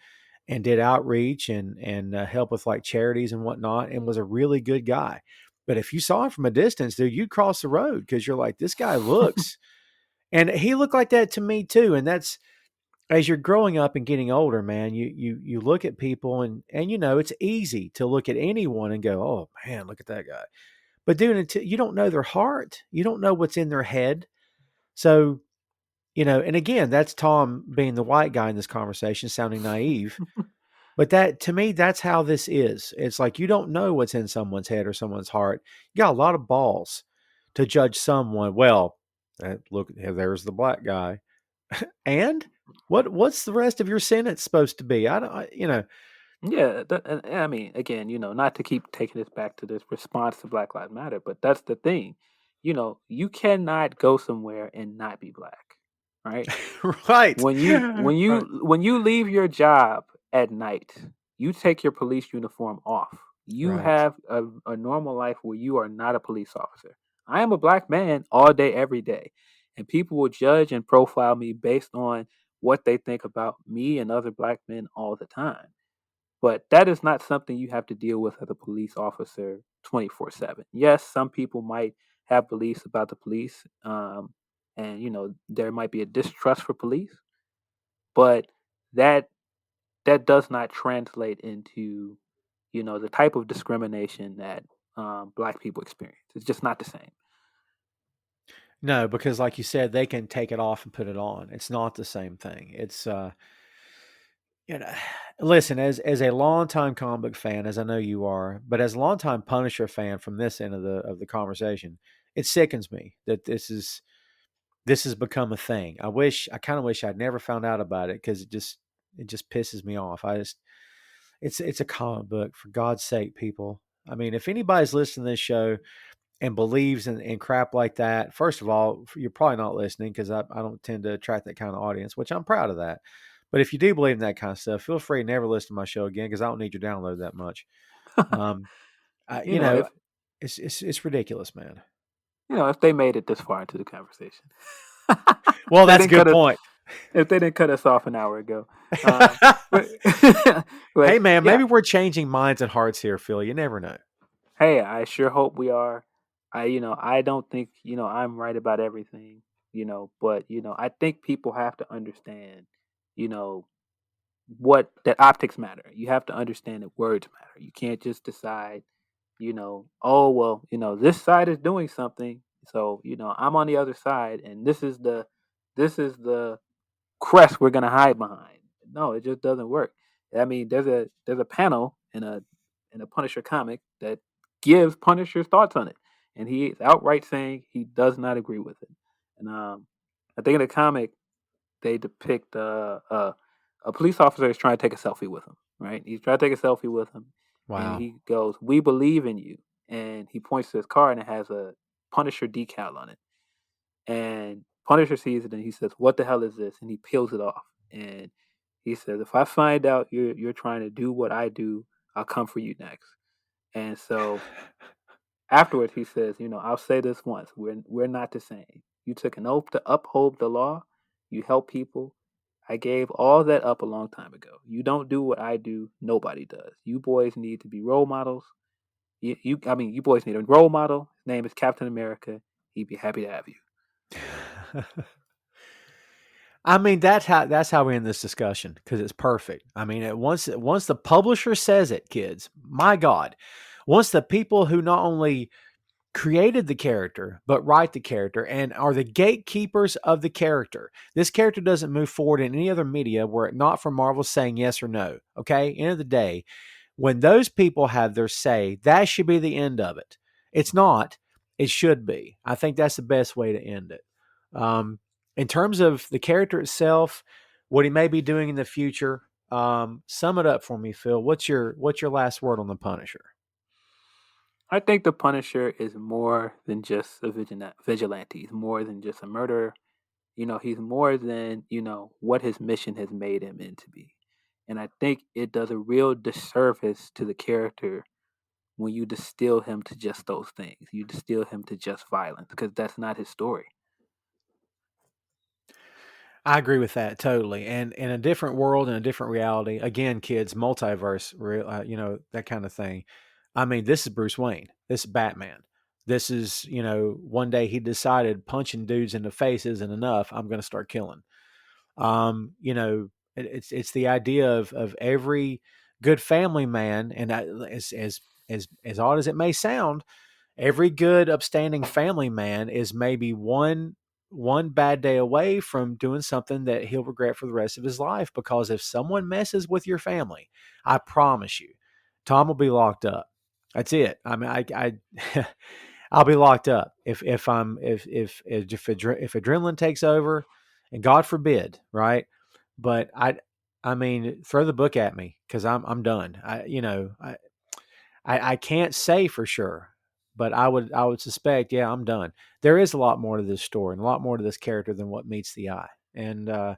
did outreach and help with like charities and whatnot, and was a really good guy. But if you saw him from a distance, dude, you'd cross the road because you're like, this guy looks, and he looked like that to me too. And that's, as you're growing up and getting older, man, you look at people and it's easy to look at anyone and go, oh man, look at that guy. But dude, until you don't know their heart, you don't know what's in their head. So, and again, that's Tom being the white guy in this conversation, sounding naive. But that, to me, that's how this is. It's like you don't know what's in someone's head or someone's heart. You got a lot of balls to judge someone. Well, look, there's the black guy. And what's the rest of your sentence supposed to be? I don't, Yeah, and I mean, again, not to keep taking this back to this response to Black Lives Matter, but that's the thing. You cannot go somewhere and not be black, right? right, When you when right, you when you leave your job at night, you take your police uniform off. You right. have a normal life where you are not a police officer. I am a black man all day, every day, and people will judge and profile me based on what they think about me and other black men all the time. But that is not something you have to deal with as a police officer 24/7. Yes, some people might have beliefs about the police, and there might be a distrust for police, but that that does not translate into the type of discrimination that black people experience. It's just not the same. No, because like you said, they can take it off and put it on. It's not the same thing. It's you know, listen, as a longtime comic book fan, as I know you are, but as a longtime Punisher fan from this end of the conversation, it sickens me that this has become a thing. I kind of wish I'd never found out about it, because it just it just pisses me off. It's a comic book, for God's sake, people. I mean, if anybody's listening to this show and believes in crap like that, first of all, you're probably not listening, because I don't tend to attract that kind of audience, which I'm proud of that. But if you do believe in that kind of stuff, feel free to never listen to my show again, because I don't need your download that much. Um, You know, if it's ridiculous, man. if they made it this far into the conversation, Well, they that's a didn't good cut us. point. If they didn't cut us off an hour ago, um, but Hey, but man, yeah, maybe we're changing minds and hearts here, Phil. You never know. hey, I sure hope we are. I don't think I'm right about everything. But I think people have to understand. You know, what that optics matter. You have to understand that words matter. You can't just decide, oh well, this side is doing something, so I'm on the other side, and this is the crest we're gonna hide behind. No, it just doesn't work. I mean, there's a panel in a Punisher comic that gives Punisher's thoughts on it, and he is outright saying he does not agree with it. And I think in the comic they depict a police officer is trying to take a selfie with him. Right? He's trying to take a selfie with him, and Wow. he goes, "We believe in you." And he points to his car, and it has a Punisher decal on it. And Punisher sees it, and he says, "What the hell is this?" And he peels it off. And he says, "If I find out you're trying to do what I do, I'll come for you next." And so afterwards, he says, "I'll say this once: we're not the same. You took an oath to uphold the law. You help people. I gave all that up a long time ago. You don't do what I do. Nobody does. You boys need to be role models. You boys need a role model. His name is Captain America. He'd be happy to have you." I mean, that's how we end this discussion, because it's perfect. I mean, once the publisher says it, kids, my God, once the people who not only created the character but write the character and are the gatekeepers of the character, this character doesn't move forward in any other media were it not for Marvel saying yes or no. Okay, end of the day, when those people have their say, that should be the end of it. It's not. It should be. I think that's the best way to end it. Um, in terms of the character itself, what he may be doing in the future, sum it up for me, Phil. What's your last word on the Punisher? I think the Punisher is more than just a vigilante. He's more than just a murderer. He's more than, what his mission has made him into be. And I think it does a real disservice to the character when you distill him to just those things. You distill him to just violence, because that's not his story. I agree with that totally. And in a different world, in a different reality, again, kids, multiverse, that kind of thing. I mean, this is Bruce Wayne. This is Batman. This is, one day he decided punching dudes in the face isn't enough. I'm going to start killing. It's the idea of every good family man, and as odd as it may sound, every good upstanding family man is maybe one bad day away from doing something that he'll regret for the rest of his life. Because if someone messes with your family, I promise you, Tom will be locked up. That's it. I mean, I'll be locked up if adrenaline takes over, and God forbid, right? But I mean, throw the book at me, because I'm done. I can't say for sure, but I would suspect, yeah, I'm done. There is a lot more to this story and a lot more to this character than what meets the eye. And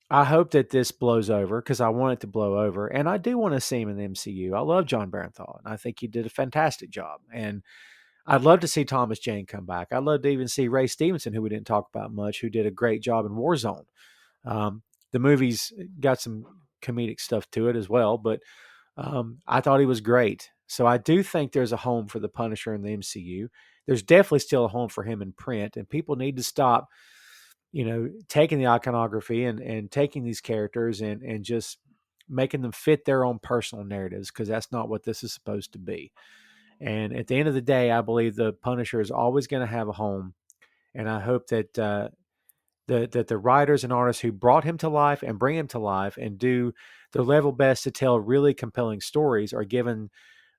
I hope that this blows over, because I want it to blow over. And I do want to see him in the MCU. I love John Barenthal, and I think he did a fantastic job. And I'd love to see Thomas Jane come back. I'd love to even see Ray Stevenson, who we didn't talk about much, who did a great job in Warzone. The movie's got some comedic stuff to it as well, but I thought he was great. So I do think there's a home for the Punisher in the MCU. There's definitely still a home for him in print, and people need to stop, taking the iconography and taking these characters and just making them fit their own personal narratives, because that's not what this is supposed to be. And at the end of the day, I believe the Punisher is always going to have a home, and I hope that the writers and artists who brought him to life and bring him to life and do their level best to tell really compelling stories are given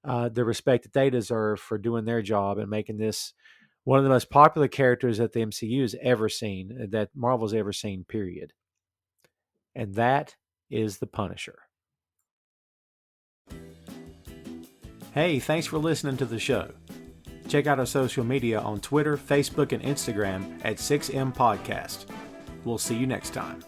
the respect that they deserve for doing their job and making this one of the most popular characters that the MCU has ever seen, that Marvel's ever seen, period. And that is the Punisher. Hey, thanks for listening to the show. Check out our social media on Twitter, Facebook, and Instagram at 6M Podcast. We'll see you next time.